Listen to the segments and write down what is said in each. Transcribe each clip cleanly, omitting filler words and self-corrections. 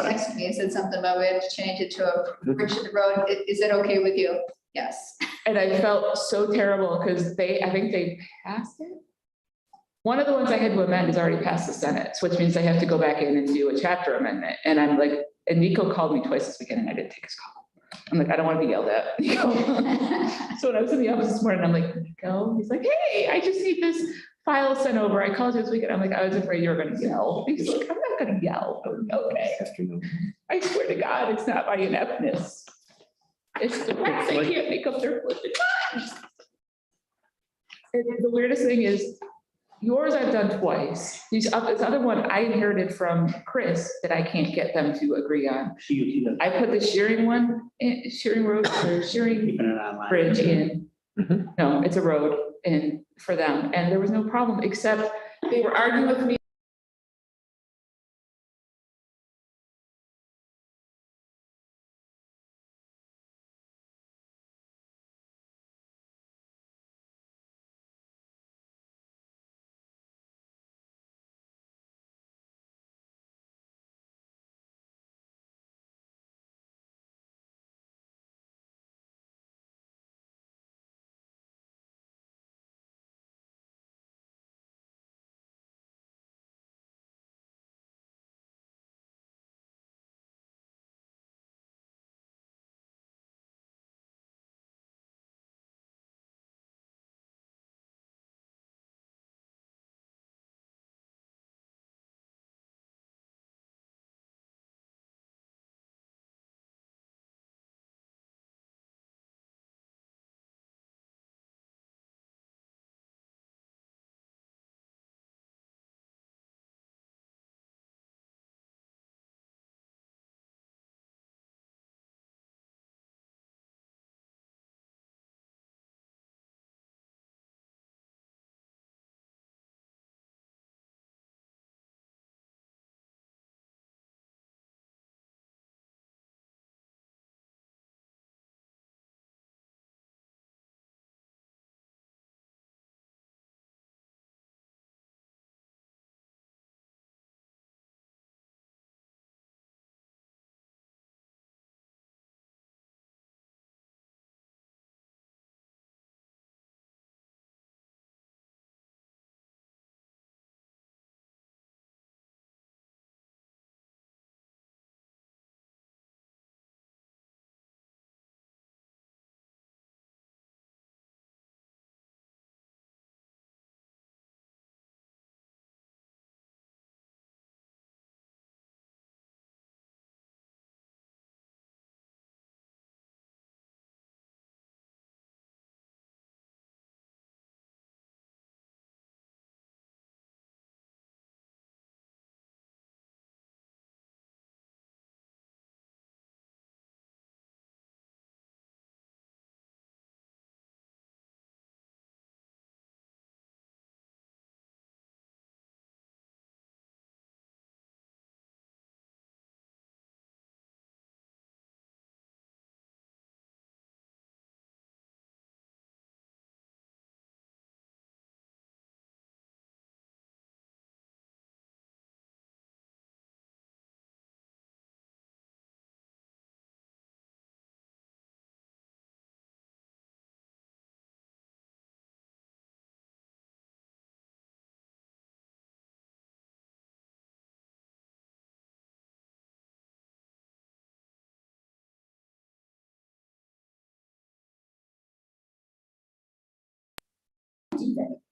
texted me and said something about we have to change it to a bridge to the road. Is it okay with you? Yes. And I felt so terrible because I think they passed it. One of the ones I had to amend is already passed the Senate, which means I have to go back in and do a chapter amendment. And I'm like, and Nico called me twice this weekend and I didn't take his call. I'm like, I don't want to be yelled at. So when I was in the office this morning, I'm like, Nico, he's like, hey, I just need this file sent over. I called you this weekend. I'm like, I was afraid you were going to yell. He's like, I'm not going to yell. I'm like, okay. I swear to God, it's not my ineptness. It's the fact they can't make up their flipping minds. And the weirdest thing is, yours I've done twice. This other one I inherited from Chris that I can't get them to agree on. I put the shearing one, shearing road or shearing bridge in. No, it's a road in for them. And there was no problem, except they were arguing with me.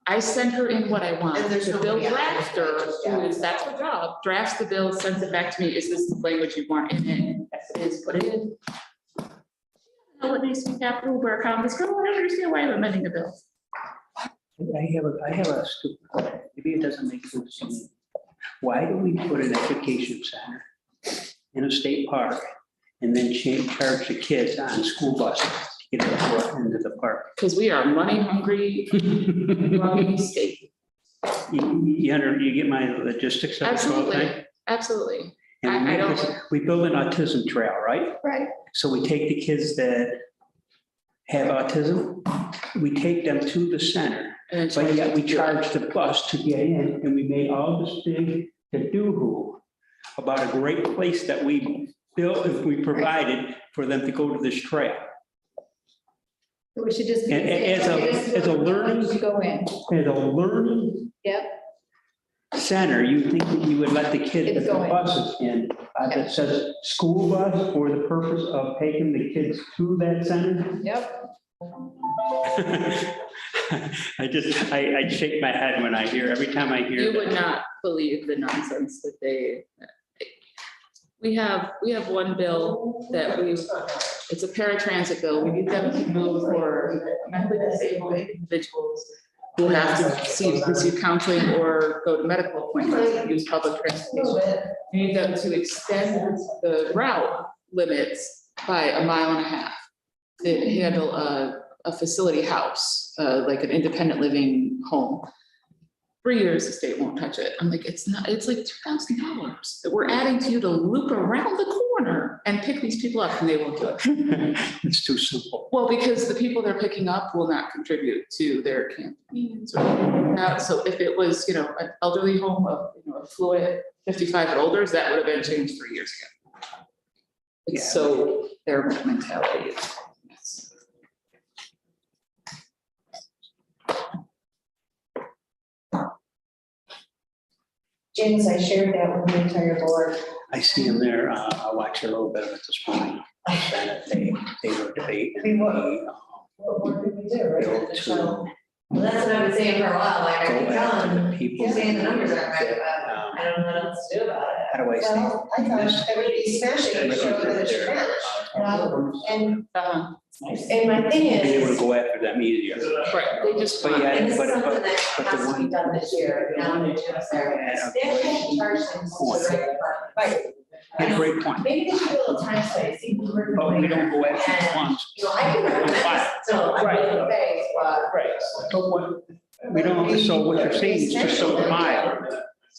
I sent her in what I want. And there's The bill nobody else. drafter, who is, that's her job, drafts the bill, sends it back to me. Is this the language you want in it? Yes, it is, put it in. Oh, it needs to be capital where comments go. I don't understand why I'm amending the bill. I have a stupid question. Maybe it doesn't make sense to me. Why do we put an education center in a state park and then charge the kids on school buses to get into the park? Because we are money hungry, money state. You get my logistics of this whole thing? Absolutely, absolutely. And I don't. we build an autism trail, right? Right. So we take the kids that have autism, we take them to the center, And but yet we charge the bus to get in, and we made all this big to-do-who about a great place that we built, if we provided for them to go to this trail. We should just. And as a learning- You go in. As a learning Yep. center, you think that you would let the kids, Kids if the go in. bus is in, that says school bus for the purpose of taking the kids to that center? Yep. I shake my head when I hear, every time I hear You that. would not believe the nonsense that we have one bill that it's a paratransit bill. We need them to move for mentally disabled individuals who have to receive counseling or go to medical appointments and use public transportation. We need them to extend the route limits by 1.5 miles. They handle a facility house, like an independent living home. 3 years, the state won't touch it. I'm like, it's not, it's like $2,000 that we're adding to you to loop around the corner and pick these people up, and they won't do it. It's too simple. Well, because the people they're picking up will not contribute to their campaigns or not. So if it was, an elderly home of, affluent 55 and older, that would have been changed 3 years ago. It's Yeah. so their mentality is. James, I shared that with the entire board. I see them there, I watched a little bit of it this morning. Senate, they were debating. I mean, what more could we do, right? Go to- So, well, that's what I've been saying for a while, like, I keep Go after telling, the people. keep saying the numbers aren't right, but Um, I don't know what else to do about it. How do I say? Well, I thought it would be smashing to show that it should match. And my thing Being able to is, go after them easier. Right, they just. But yeah, and this is but something that but the has to be one- done this year, now that Jim's there. They actually charge things to the right department. Right. Yeah, great point. Maybe they should do a little time study, see who's working. But we don't go after the ones. You know, I can recommend this, so I'm Right. really vague, but. Right. But what, we don't, so what you're saying is just so mild,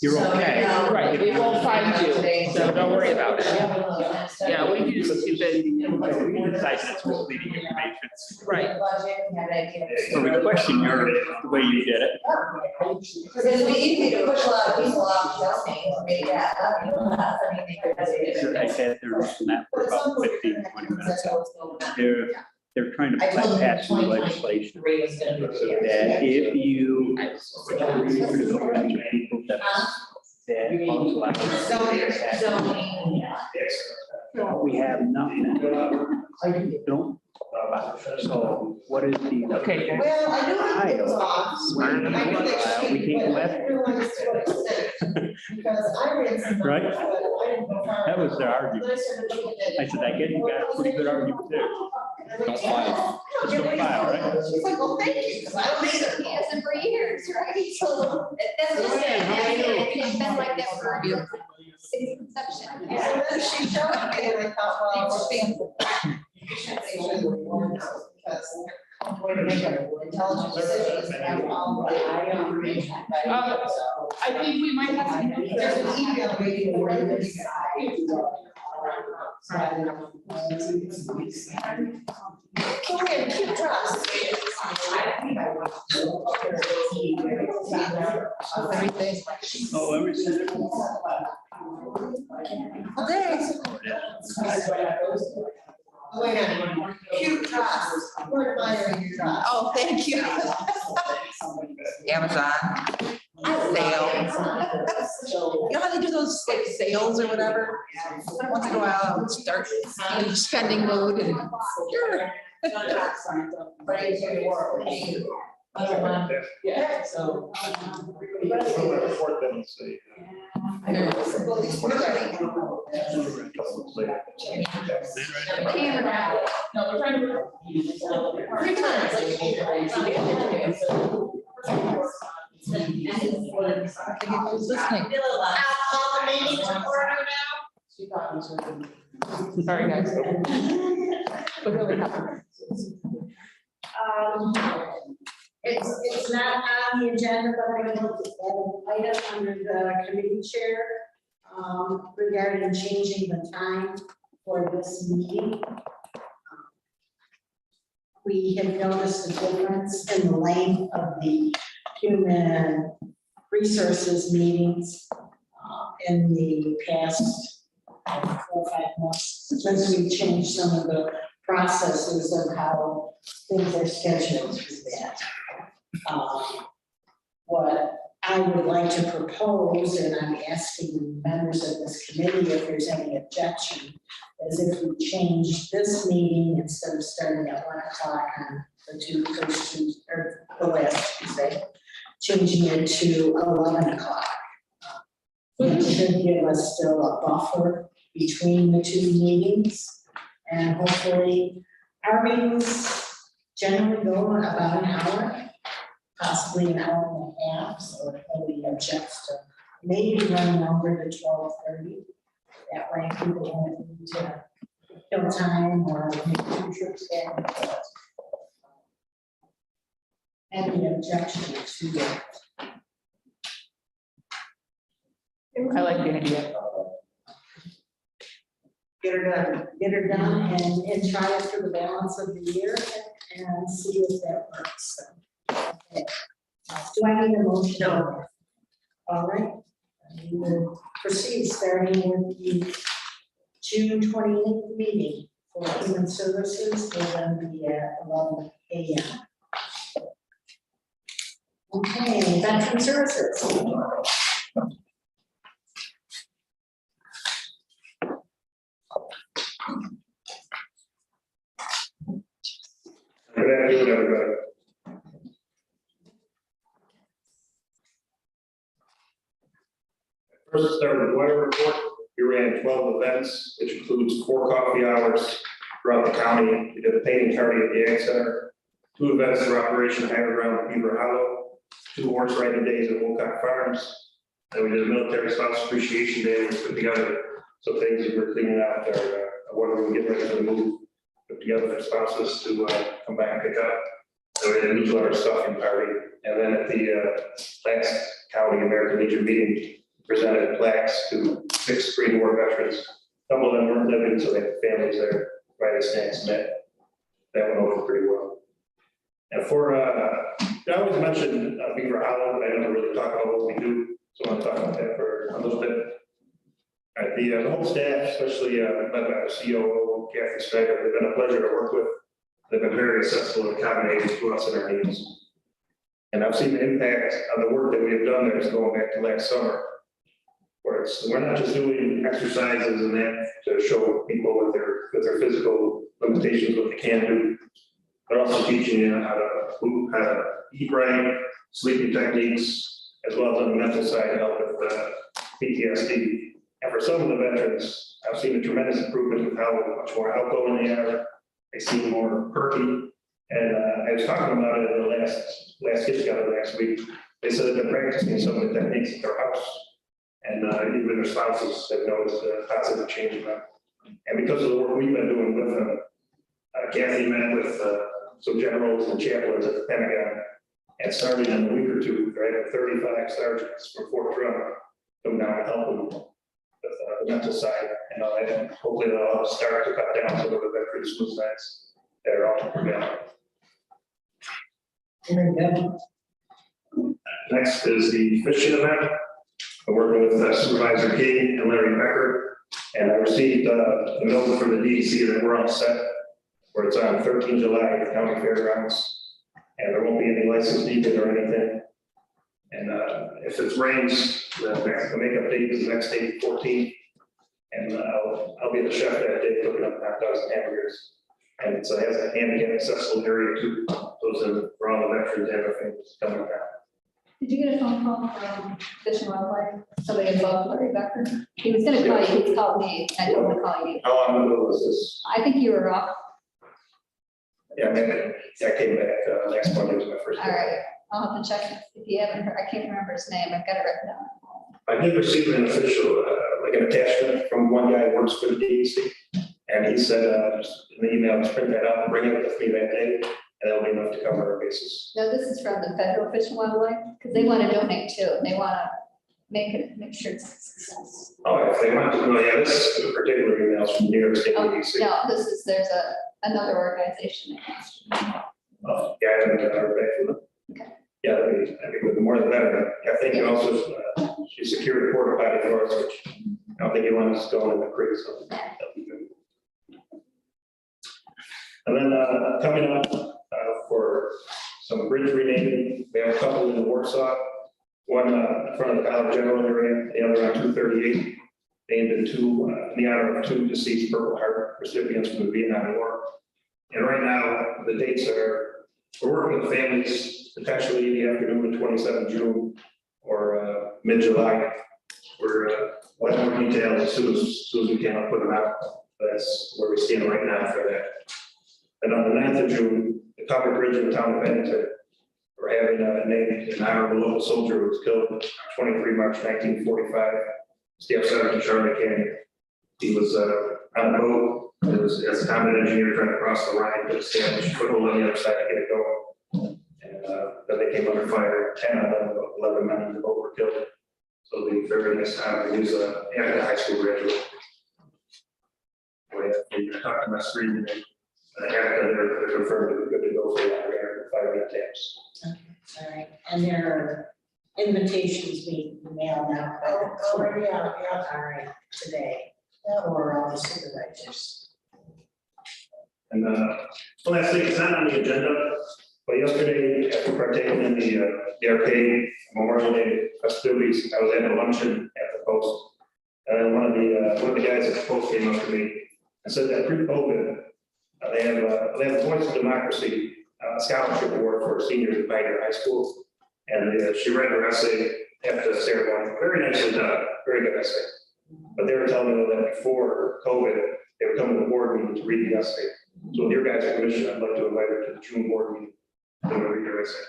you're So, okay. you know, Right, we won't find you, so don't worry about it. Yeah, we use stupid. We decide that's misleading information. Right. Budget, we have an idea. So we question the way you did it. Because it'd be easy to push a lot of people off zoning, maybe that, I mean, they I sat there listening to that for about 15, 20 minutes. They're trying to pass some legislation that if you people that we have nothing. Don't. So what is the? Okay. Well, I know it was off. Smarter than we can't go after. Everyone is to an extent, because I read some. Right. numbers, but I didn't go far That was enough. their argument. Then I started looking at it. I said, I get you got a pretty good argument too. Don't file. Just don't file, right? She's like, well, thank you, because I don't either. He hasn't for years, right? So that's what I'm saying. It's been like that for since inception. And then she showed me, and I thought, well, you should say, because we're to make intelligent decisions and have all the information. I think we might have to. There's an email waiting for this. Come in, keep trust. Oh, everything. Well, thanks. Wait a minute, cute trust, we're admiring your trust. Oh, thank you. Amazon. Sale. You know how they do those like sales or whatever? Once in a while, I'll start in spending mode and. Sure. Yeah, so. Camera. No, we're trying to. 3 times. Who's listening? Sorry, guys. But really not. It's not on the agenda, but I'm going to add an item under the committee chair regarding changing the time for this meeting. We have noticed a difference in the length of the human resources meetings in the past 4 or 5 months, since we changed some of the processes of how things are scheduled for that. What I would like to propose, and I'm asking members of this committee if there's any objection, is if we change this meeting instead of starting at 1 o'clock on the first two, or the last Tuesday, changing it to 11 o'clock. It should give us still a buffer between the 2 meetings. And hopefully, our meetings generally go about an hour, possibly an hour and a half, so if nobody objects to maybe run longer to 12:30. That way people won't need to kill time or make 2 trips back and forth. Any objection to that? I like the idea. Get her done and try it for the balance of the year and see if that works. Okay. Do I need a motion? No. All right. We will proceed starting with the June 28th meeting for Human Services. Will then be at 11 a.m. Okay, Veteran Services. Good afternoon, everybody. First, start with the weather report. We ran 12 events, which includes 4 coffee hours throughout the county. We did a painting party at the Ag Center, 2 events for Operation Higher Ground at Beaver Hollow, 2 horse riding days at Wolcott Farms. Then we did a military spouse appreciation day. We put together some things that we're cleaning out there, what we're getting ready for the move. Put together for spouses to come back and pick up. So we had a newsletter stuffing party. And then at the last County American Legion meeting, presented plaques to 6 Green War veterans. Some of them weren't living, so they had families there, right, snacks met. That went over pretty well. And for, I always mention Beaver Hollow, but I never really talk about what we do. So I want to talk about that for a little bit. All right, the whole staff, especially led by our COO, Kathy Snyder, they've been a pleasure to work with. They've been very accessible and accommodating to us and our needs. And I've seen the impact of the work that we have done there is going back to last summer. Where we're not just doing exercises and that to show people with their physical limitations what they can do, but also teaching you how to eat right, sleeping techniques, as well as on the mental side to help with PTSD. And for some of the veterans, I've seen a tremendous improvement with how much more outgoing they are. They seem more perky. And I was talking about it in the last get together last week. They said they've been practicing some of the techniques at their house. And even their spouses have noticed a positive change in them. And because of the work we've been doing with them, Kathy met with some generals and chaplains at the Pentagon. And starting in a week or 2, right, 35 sergeants from Fort Drum come down and help them with the mental side and all that. And hopefully they'll start to cut down some of the veteran suicides that are often prevalent. Next is the fishing event. I'm working with Supervisor King and Larry Becker, and I received the note from the DEC that we're all set, where it's on 13 July at the county fairgrounds, and there won't be any license needed or anything. And if it rains, the makeup date is the next day, 14th, and I'll be the chef that day cooking up hot dogs and hamburgers. And it has a handicap accessible area too, those are for all the veterans and their families coming down. Did you get a phone call from Fish and Wildlife? Somebody above Larry Becker? He was gonna call you, he called me, I told him to call you. How long ago was this? I think you were off. Yeah, I came back last Monday was my first day. All right, I'll have to check if you haven't heard, I can't remember his name, I've got it written down. I did receive an official, like an attachment from one guy who works for the DEC. And he said, just in the email, just print that out and bring it with me that day, and that'll be enough to cover our bases. No, this is from the Federal Fish and Wildlife, because they want to donate too, and they want to make sure it's a success. Oh, if they want to, well, yeah, this particular email is from New York State Oh, DEC. no, there's another organization that wants to. Yeah, I haven't heard back from them. Okay. Yeah, I mean, the more the better. I think you also, she secured a porta potty for us, which I don't think you want us going in the creek, so that'll be good. And then, coming up, for some bridge renaming, we have a couple in Warsaw. One, in front of the Dollar General area, the other on 238, named in the honor of two deceased Purple Heart recipients from the Vietnam War. And right now, the dates are, we're working with families, potentially the afternoon of 27 June or mid-July. We'll have more details as soon as we can, I'll put them out. That's where we stand right now for that. And on the 9th of June, the covered bridge in the town of Bennington, we're having named in honor of a local soldier who was killed 23 March 1945, Staff Sergeant Charlie Canyon. He was on a boat, as a combat engineer trying to cross the Rhine to establish a foothold on the other side to get it going. And then they came under fire, 10 of them, 11 men in the boat were killed. So the very next time, he was after the high school graduate. We talked to my screen today. They're confirmed they're good to go for that 5-minute taps. All right, and there are invitations being mailed out. Already out, yeah. All right, today, for all the supervisors. And last thing, it's not on the agenda, but yesterday, after partaking in the arcade Memorial Day festivities, I was at a luncheon at the Post. And then one of the guys at the Post came up to me and said that pre-COVID, they have a Voice of Democracy scholarship award for seniors at Pioneer High School. And she read her essay after the ceremony, very nicely done, very good essay. But they were telling me that before COVID, they would come to the board meeting to read the essay. So with your guys' permission, I'd like to invite her to the June board meeting to read her essay.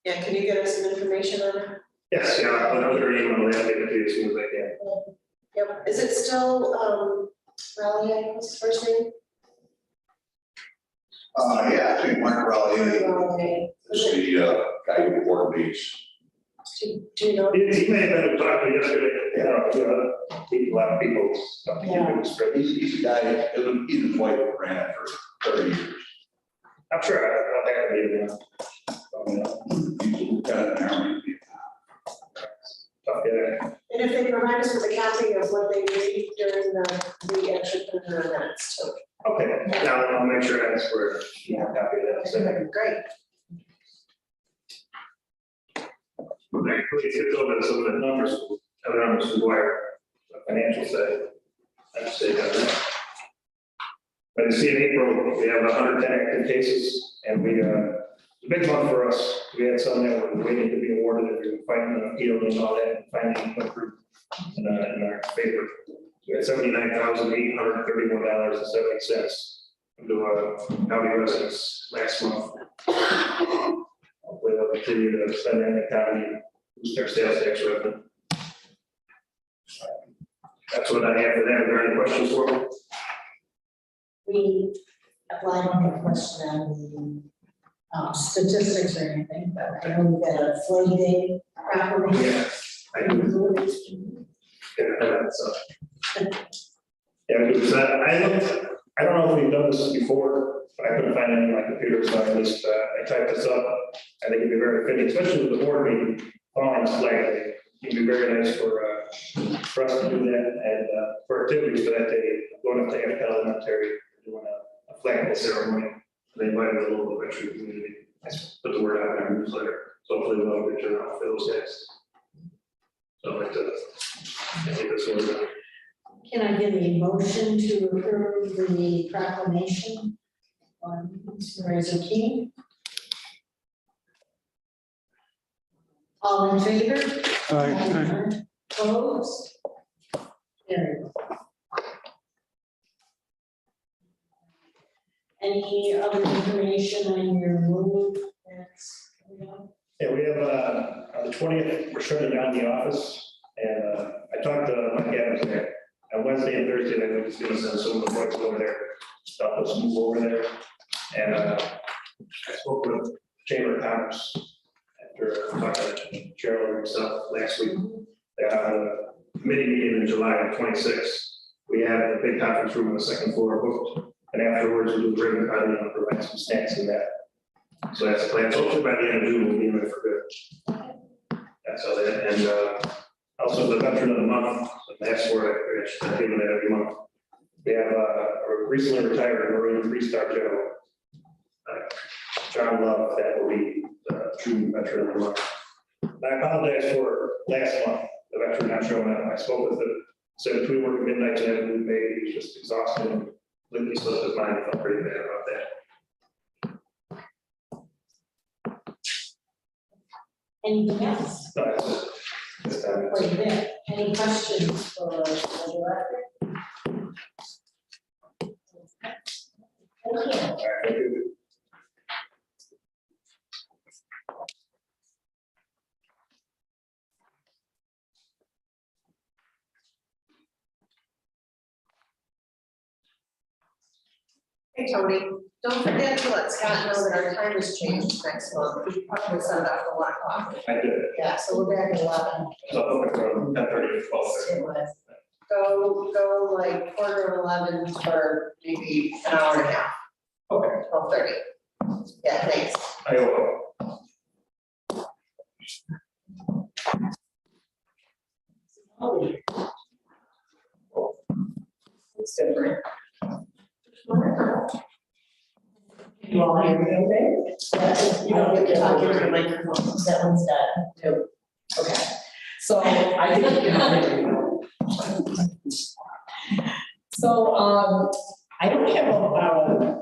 Yeah, can you get us some information on it? Yes, yeah, I'll put her email and I'll get it to you as soon as I can. Yep, is it still, Raleigh, what's his first name? Yeah, I think Mark Raleigh Raleigh. is the guy who coordinates. Do you know? He may have been talking yesterday, a lot of people. Yeah. He's a guy, he's his wife ran it for 30 years. I'm sure I'll have to be there. He's a lieutenant in the Army. Yeah. And if they provide us with a copy of what they read during the entrepreneur events too. Okay, now I'll make sure I ask for a copy of that. So, Great. Please get over some of the numbers, other numbers from where the financial side. I'd say that. But you see in April, we have 110 active cases, and it's a big month for us. We had some that were waiting to be awarded, and we were fighting an appeal and all that, and finally went through in our favor. We had $79,831.70 into county residents last month. Hopefully they'll continue to spend that in the county, and boost their sales tax revenue. That's what I have for that. Are there any questions for me? We applied on a question on the statistics or anything, but I know we got a flag day proclamation. Yeah, I do. Yeah, so. Yeah, because I don't know if we've done this before, but I couldn't find any on my computer, so I just, I typed this up. I think it'd be very fitting, especially with the board meeting following this flag day. It'd be very nice for us to do that, and for activities for that day, going up to Amp Elementary, doing a flag ceremony. They invited the local veteran community. I put the word out in our newsletter, so hopefully we'll have a good turnout for those guys. So I'd like to, I think this was. Can I get a motion to approve the proclamation on Supervisor King? All in favor? Aye. Opposed? Carried. Any other information on your move? That's, Yeah, we have, on the 20th, we're shutting down the office, and I talked to Mike Adams there. On Wednesday and Thursday, they were just gonna send some of the boys over there, stuff us move over there. And I spoke with Chamber of Commerce after talking to Cheryl and stuff last week. They had a committee meeting in July of 26. We had a big conference room on the second floor booked, and afterwards we do ribbon cutting and provide some snacks in that. So that's the plan, so hopefully by the end of June, we'll be in it for good. That's all that, and also the veteran of the month, so that's where I should give that every month. We have a recently retired Marine three-star general, John Love, that will be the true veteran of the month. I apologize for last month, the veteran not showing up. I spoke with him, said between working midnight and having to pay, he was just exhausted and completely slipped his mind. I felt pretty bad about that. Anything else? No, that's it. This time. Wait a minute, any questions for the director? Okay. Thank you. Hey, Tony, don't forget to let Scott know that our time has changed next month. We probably set it up for 1 o'clock. I did. Yeah, so we're back at 11. So I'm looking from 10:30 to 12:30. Go like 11:15 for maybe an hour and a half. Okay. 12:30. Yeah, thanks. I will. It's different. You all hear me okay? Yes, you don't get to talk into the microphone. That one's done. Too. Okay, so I think, you know, there you go. So, I don't have a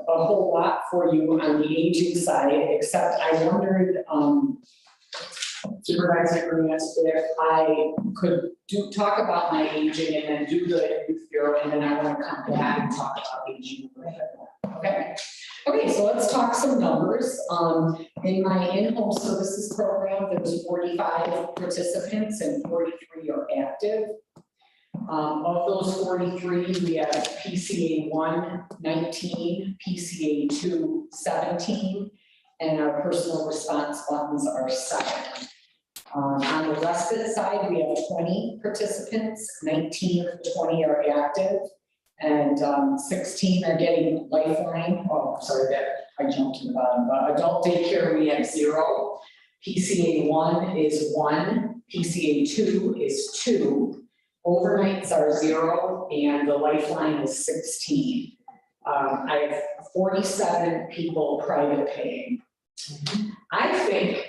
whole lot for you on the aging side, except I wondered, Supervisor Ernest, if I could talk about my aging and then do the youth bureau, and then I want to come back and talk about aging a little bit more. Okay. Okay, so let's talk some numbers. In my in-home services program, there's 45 participants and 43 are active. Of those 43, we have PCA 1, 19, PCA 2, 17, and our personal response funds are 7. On the respite side, we have 20 participants, 19 of the 20 are active, and 16 are getting Lifeline. Oh, sorry, that I jumped to the bottom, but adult daycare, we have 0. PCA 1 is 1, PCA 2 is 2, overnights are 0, and the Lifeline is 16. I have 47 people private paying. I think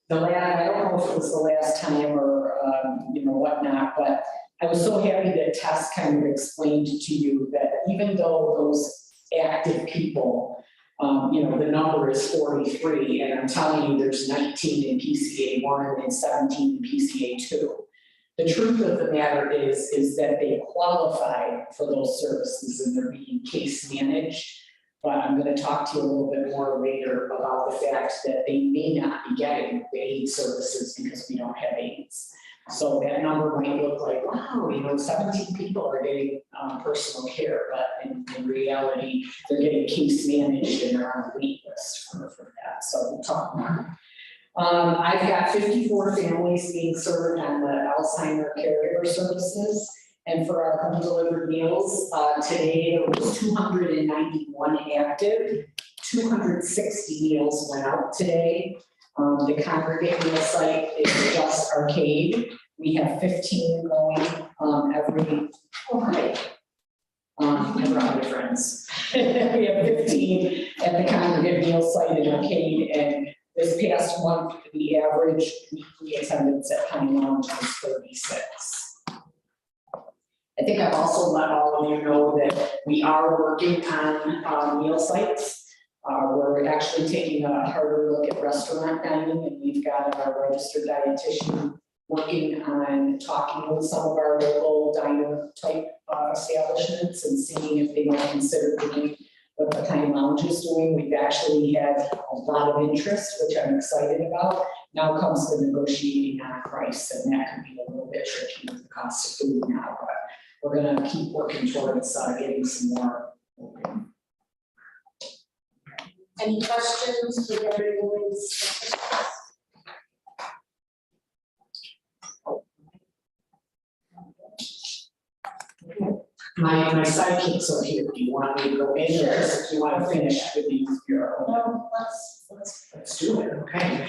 I don't know if it was the last time or, whatnot, but I was so happy that Tess kind of explained to you that even though those active people, the number is 43, and I'm telling you, there's 19 in PCA 1 and 17 in PCA 2. The truth of the matter is that they qualify for those services and they're being case managed. But I'm going to talk to you a little bit more later about the fact that they may not be getting the aid services because we don't have aids. So that number might look like, wow, 17 people are getting personal care, but in reality, they're getting case managed and they're on a wait list for that. So we'll talk more. I've got 54 families being served on the Alzheimer caregiver services. And for our home delivered meals, today there was 291 active, 260 meals went out today. The congregate meal site is just Arcade. We have 15 going every, I brought my friends. We have 15 at the congregate meal site in Arcade, and this past month, the average weekly attendance at Honey Lounge was 36. I think I've also let all of you know that we are working on meal sites. We're actually taking a harder look at restaurant dining, and we've got our registered dietitian working on talking with some of our local diner type establishments and seeing if they might consider doing what the Honey Lounge is doing. We've actually had a lot of interest, which I'm excited about. Now comes the negotiating on price, and that can be a little bit tricky with the cost of food now, but we're gonna keep working towards getting some more. Any questions for everyone's? My sidekicks are here. Do you want me to go in, or just if you want to finish with the youth bureau? No, let's. let's do it, okay?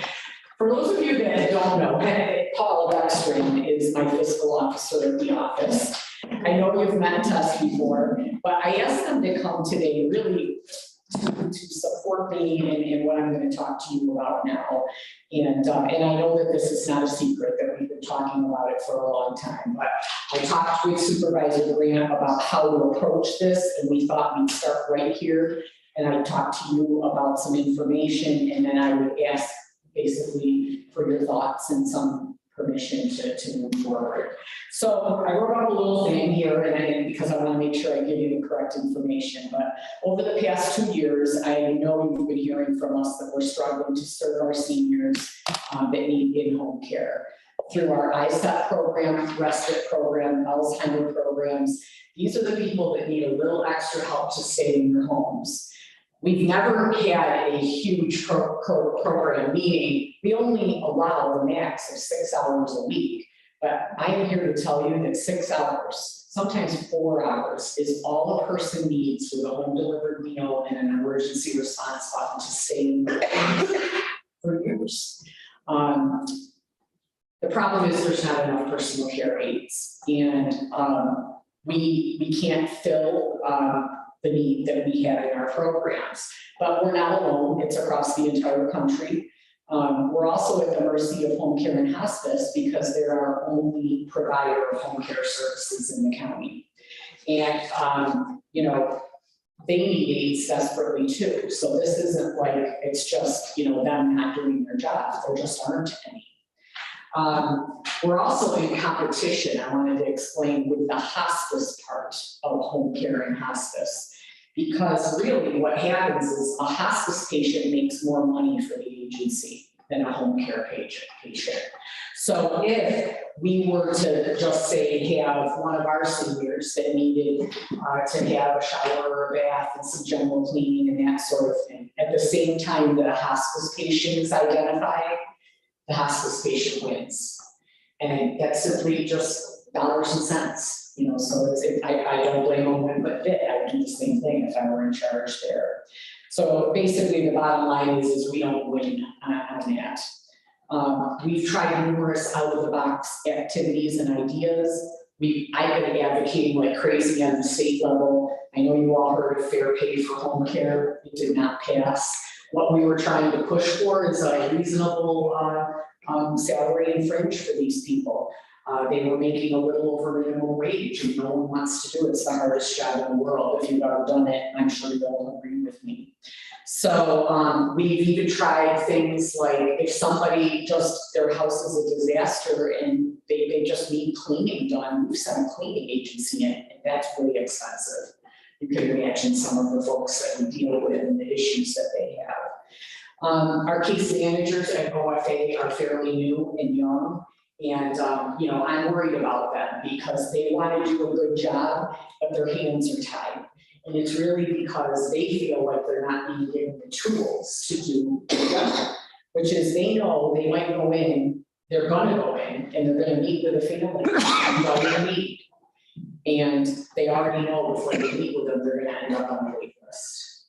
For those of you that don't know, Paula Beckstrom is my fiscal officer at the office. I know you've met us before, but I asked them to come today really to support me in what I'm going to talk to you about now. And I know that this is not a secret that we've been talking about it for a long time, but I talked with Supervisor Grant about how to approach this, and we thought we'd start right here. And I talked to you about some information, and then I would ask basically for your thoughts and some permission to move forward. So I wrote up a little thing here, and because I want to make sure I give you the correct information. But over the past 2 years, I know you've been hearing from us that we're struggling to serve our seniors that need in-home care. Through our ISEP program, respite program, Alzheimer programs, these are the people that need a little extra help to stay in their homes. We've never had a huge program, meaning we only allow the max of 6 hours a week. But I am here to tell you that 6 hours, sometimes 4 hours, is all a person needs with a home delivered meal and an emergency response button to stay in their home for years. The problem is there's not enough personal care aides, and we can't fill the need that we have in our programs. But we're not alone, it's across the entire country. We're also at the mercy of home care and hospice because they're our only provider of home care services in the county. And, you know, they need aides desperately too. So this isn't like, it's just, you know, them not doing their job, there just aren't any. We're also in competition, I wanted to explain, with the hospice part of home care and hospice. Because really what happens is a hospice patient makes more money for the agency than a home care patient. So if we were to just say have one of our seniors that needed to have a shower or a bath and some general cleaning and that sort of thing, at the same time that a hospice patient is identified, the hospice patient wins. And that's simply just dollars and cents. You know, so I don't blame them one bit. I would do the same thing if I were in charge there. So basically, the bottom line is we don't win on that. We've tried numerous out-of-the-box activities and ideas. I've been advocating like crazy on the state level. I know you all heard of fair pay for home care. It did not pass. What we were trying to push for is a reasonable salary and fringe for these people. They were making a little over minimum wage, and no one wants to do it. It's the hardest job in the world. If you've ever done it, I'm sure you'll agree with me. So we've even tried things like if somebody their house is a disaster and they just need cleaning done, we've sent a cleaning agency in, and that's really expensive. You can imagine some of the folks that we deal with and the issues that they have. Our case managers at OFA are fairly new and young. And, you know, I'm worried about them because they want to do a good job, but their hands are tied. And it's really because they feel like they're not being given the tools to do the job, which is they know they might go in, they're going to go in, and they're going to meet with a family, they're going to meet. And they already know before they meet with them, they're going to end up on the wait list.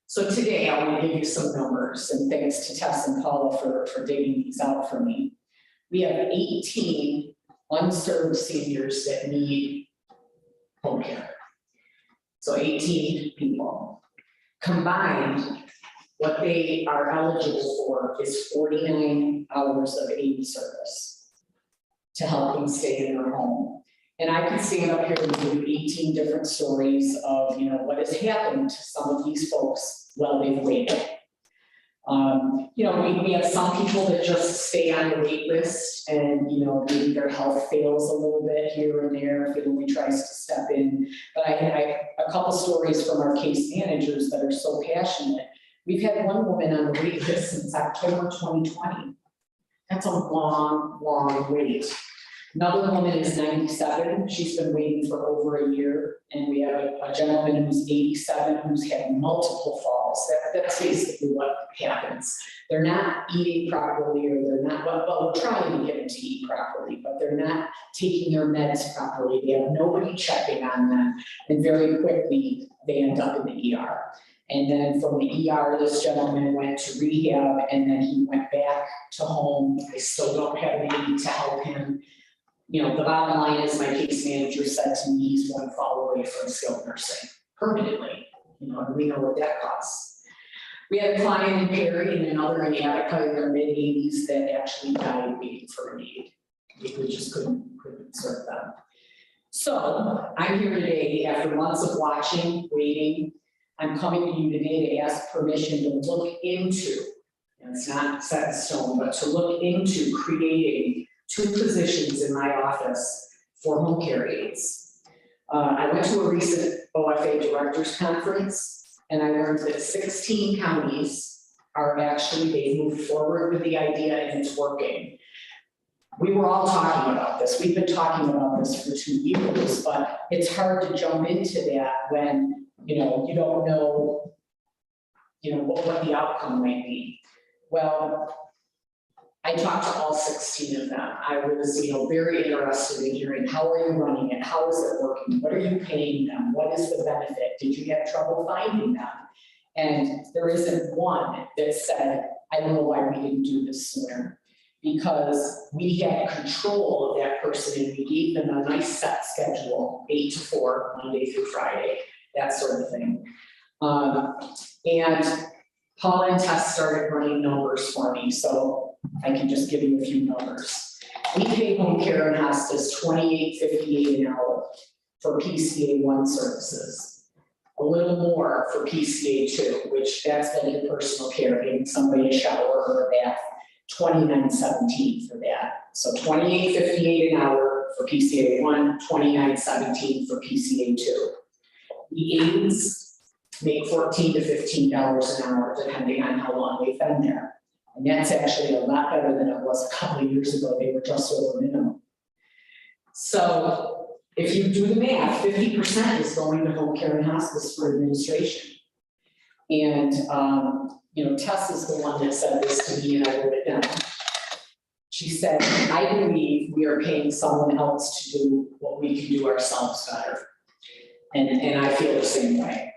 So today, I want to give you some numbers, and thanks to Tess and Paula for digging these out for me. We have 18 unserved seniors that need home care. So 18 people. Combined, what they are eligible for is 49 hours of aid service to help them stay in their home. And I can stand up here and give you 18 different stories of, you know, what has happened to some of these folks while they've waited. You know, we have some people that just stay on the wait list and, you know, maybe their health fails a little bit here and there, family tries to step in. But I a couple stories from our case managers that are so passionate. We've had one woman on the wait list since October 2020. That's a long, long wait. Another woman is 97. She's been waiting for over a year. And we have a gentleman who's 87 who's had multiple falls. That's basically what happens. They're not eating properly, or they're not, well, we're trying to get them to eat properly, but they're not taking their meds properly. They have nobody checking on them. And very quickly, they end up in the ER. And then from the ER, this gentleman went to rehab and then he went back to home. I still don't have any to help him. You know, the bottom line is my case manager said to me, he's 1 fall away from skilled nursing permanently. You know, and we know what that costs. We had a client in Perry and another in Attica in their mid-80s that actually died waiting for a need. We just couldn't serve them. So I'm here today after months of watching, waiting. I'm coming to you today to ask permission to look into, and it's not set in stone, but to look into creating 2 positions in my office for home care aides. I went to a recent OFA directors conference and I learned that 16 counties are actually, they've moved forward with the idea and it's working. We were all talking about this. We've been talking about this for 2 years, but it's hard to jump into that when, you know, you don't know, you know, what the outcome might be. Well, I talked to all 16 of them. I was, you know, very interested in hearing, how are you running it? How is it working? What are you paying them? What is the benefit? Did you have trouble finding them? And there isn't one that said, I don't know why we didn't do this sooner. Because we had control of that person and we gave them a nice set schedule, 8 to 4, Monday through Friday, that sort of thing. And Paul and Tess started running numbers for me, so I can just give you a few numbers. We pay home care and hospice $28.58 an hour for PCA 1 services. A little more for PCA 2, which that's like your personal care, giving somebody a shower or a bath. $29.17 for that. So $28.58 an hour for PCA 1, $29.17 for PCA 2. The aides make $14 to $15 an hour, depending on how long they've been there. And that's actually a lot better than it was a couple of years ago. They were just over minimum. So if you do the math, 50% is going to home care and hospice for administration. And you know, Tess is the one that said this to me and I wrote it down. She said, I believe we are paying someone else to do what we can do ourselves better. And I feel the same way.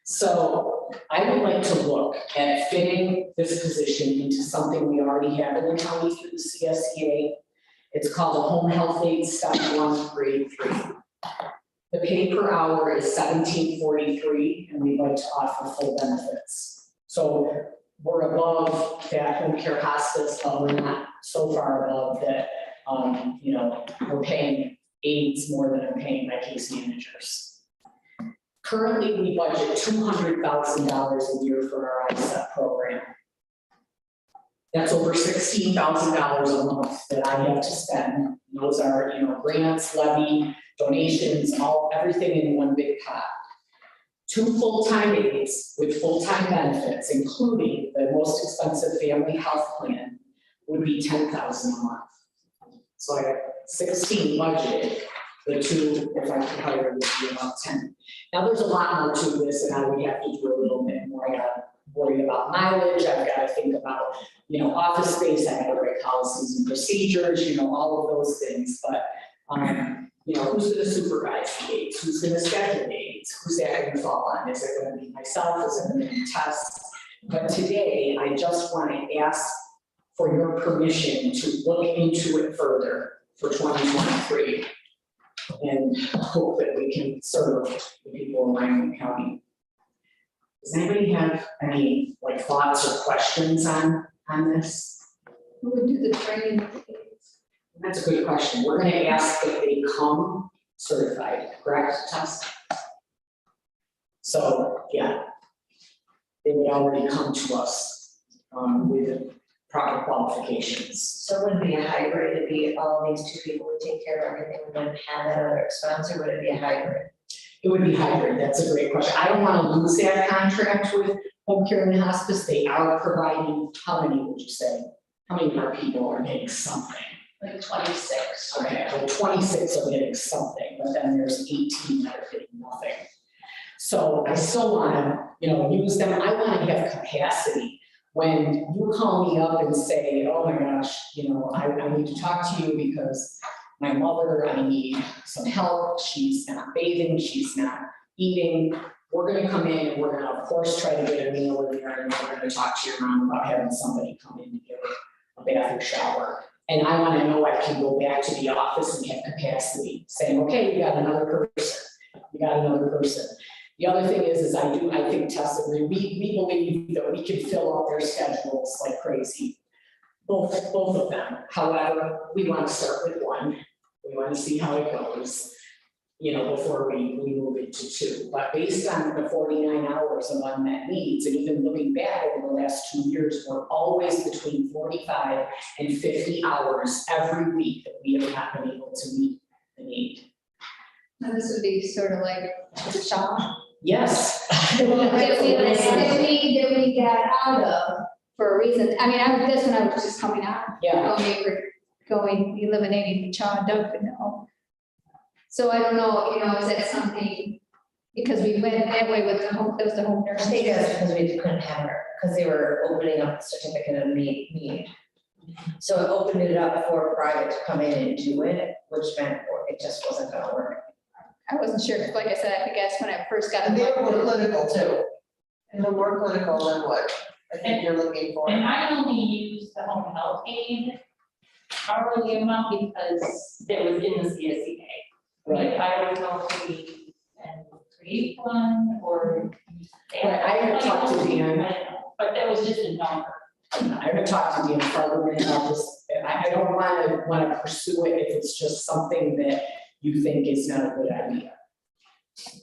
So I would like to look at fitting this position into something we already have in the county through the CSEA. It's called a Home Health Aide Step 1, Grade 3. The pay per hour is $17.43 and we'd like to offer full benefits. So we're above that home care hospice, but we're not so far above that, you know, we're paying aides more than I'm paying my case managers. Currently, we budget $200,000 a year for our ISEP program. That's over $16,000 a month that I have to spend. Those are, you know, grants, levy, donations, everything in one big pot. 2 full-time aides with full-time benefits, including the most expensive family health plan, would be $10,000 a month. So I got 16 budgeted. The 2, if I could hire, would be about 10. Now there's a lot more to this, and I would have to do a little bit more. I got to worry about mileage. I've got to think about, you know, office space. I got to write policies and procedures. You know, all of those things. But you know, who's going to supervise the aides? Who's going to schedule the aides? Who's that going to fall on? Is it going to be myself? Is it going to be Tess? But today, I just want to ask for your permission to look into it further for 2023 and hope that we can serve the people of Rankin County. Does anybody have any thoughts or questions on this? Who would do the training? That's a good question. We're going to ask that they come certified, correct, Tess? So, yeah, they would already come to us with proper qualifications. So it wouldn't be a hybrid, it'd be all these 2 people would take care of everything, and then have that other expense, or would it be a hybrid? It would be hybrid. That's a great question. I don't want to lose that contract with home care and hospice. They are providing, how many would you say? How many of our people are getting something? Like 26. Okay, well, 26 are getting something, but then there's 18 that are getting nothing. So I still want to, you know, use them. I want to have capacity. When you call me up and say, oh my gosh, you know, I need to talk to you because my mother, I need some help. She's not bathing, she's not eating. we're gonna come in and we're gonna, of course, try to get a meal in there, and we're gonna talk to your mom about having somebody come in to give her a bath or shower. And I wanna know I can go back to the office and have capacity, saying, okay, you got another person, you got another person. The other thing is I think tacitly, we believe that we can fill out their schedules like crazy. Both of them. However, we want to start with one. We want to see how it goes, before we move into two. But based on the 49 hours of unmet needs, and even looking back over the last 2 years, we're always between 45 and 50 hours every week that we have not been able to meet the need. Now, this would be sort of like a shock. Yes. That we got out of for a reason. I mean, that's when I was just coming out. Yeah. Eliminating John Doug, So I don't know, is that something, because we went that way with the home, that was the home I nurse. think that's because we couldn't have her, because they were opening up the certificate of need. So it opened it up for private to come in and do it, which meant it just wasn't gonna work. I wasn't sure, 'cause like I said, I guess when I first got. And they were more clinical too. And they're more clinical than what I think you're looking for. And I only used the home health aid hourly amount because it was in the CSEA. Right. I don't know if we can create one or. Right, I haven't talked to Dan. I don't know, but that was just a number. I haven't talked to Dan Farberman about this. I don't want to pursue it if it's just something that you think is not a good idea.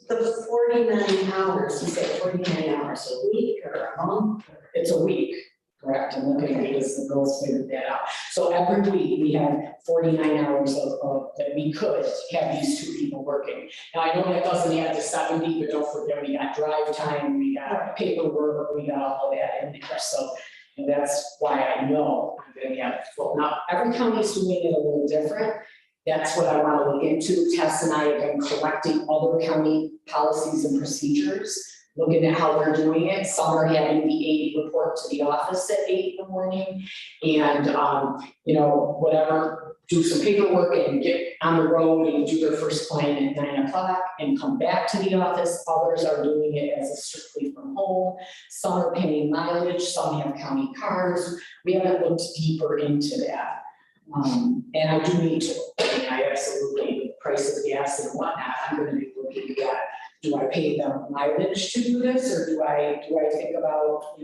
The 49 hours, you said 49 hours a week or a month? It's a week, correct? I'm looking at this, the girls figured that out. So every week we have 49 hours of that we could have these two people working. Now, I know that doesn't add to 70, but don't forget, we got drive time, we got paperwork, we got all of that in there. So, and that's why I know I'm gonna have, well, now, every county's doing it a little different. That's what I want to look into. Tess and I have been collecting other county policies and procedures, looking at how they're doing it. Some are having the aide report to the office at 8 in the morning and, whatever, do some paperwork and get on the road and do their first client at 9 o'clock and come back to the office. Others are doing it as a strictly from home. Some are paying mileage, some have county cars. We haven't looked deeper into that. And I do need to, I absolutely, with the price of gas and whatnot, I'm gonna be looking at, do I pay them mileage to do this, or do I think about,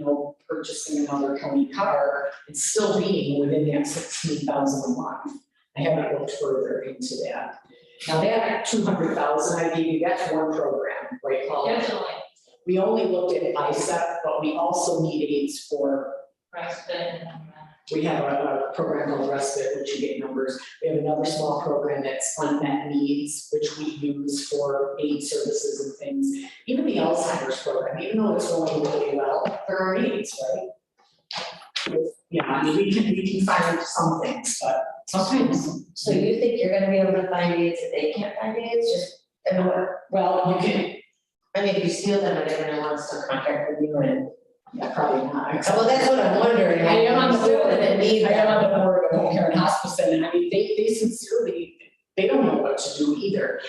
purchasing another county car and still being within that 16,000 a month? I haven't looked further into that. Now that 200,000 I gave you, that's one program, right, Paul? Definitely, We only looked at ISEP, but we also need aids for. respite and. We have a program called Respite, which you get numbers. We have another small program that's unmet needs, which we use for aid services and things. Even the Alzheimer's program, even though it's going really well, there are needs, right? We can find some things, but sometimes. So you think you're gonna be able to find aids if they can't find aids, Well, you can, if you steal them and everyone wants to contact with you and. yeah, probably not. Well, that's what I'm wondering. I am on the Still board, gonna need I am them. on the board of home care and hospice, and they sincerely, they don't know what to do either.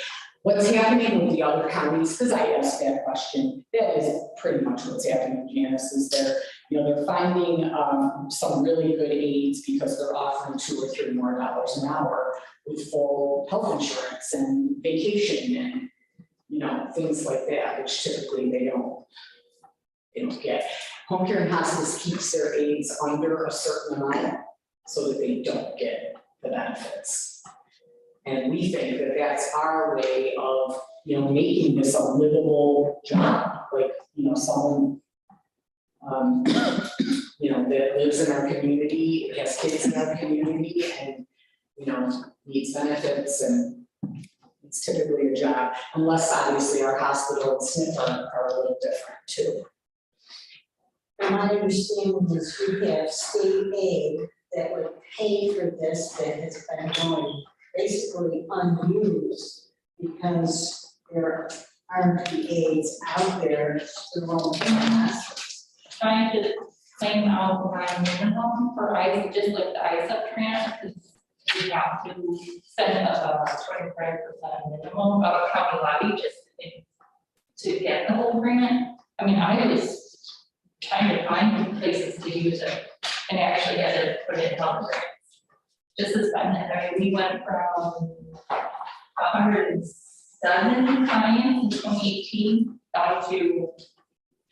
What's happening with the other counties, because I asked that question, that is pretty much what's happening, Janice, is they're finding some really good aids because they're offering $2 or $3 more an hour with full health insurance and vacation and, things like that, which typically they don't get. Home care and hospice keeps their aides under a certain amount so that they don't get the benefits. And we think that that's our way of, making this a livable job, like, someone, that lives in our community, has kids in our community and, needs benefits, and it's typically a job, unless obviously our hospital and SNF are a little different too. My understanding is we have state aid that would pay for this that has been going basically unused because there aren't the aids out there to roll Trying to claim out my minimum for ICE, just like the ISEP grant, is we have to send a 25% minimum of a county levy just to get the whole grant. I mean, I was trying to find places to use it and actually had to put in health grants. Just to spend it, I mean, we went from 107 clients in 2018 down to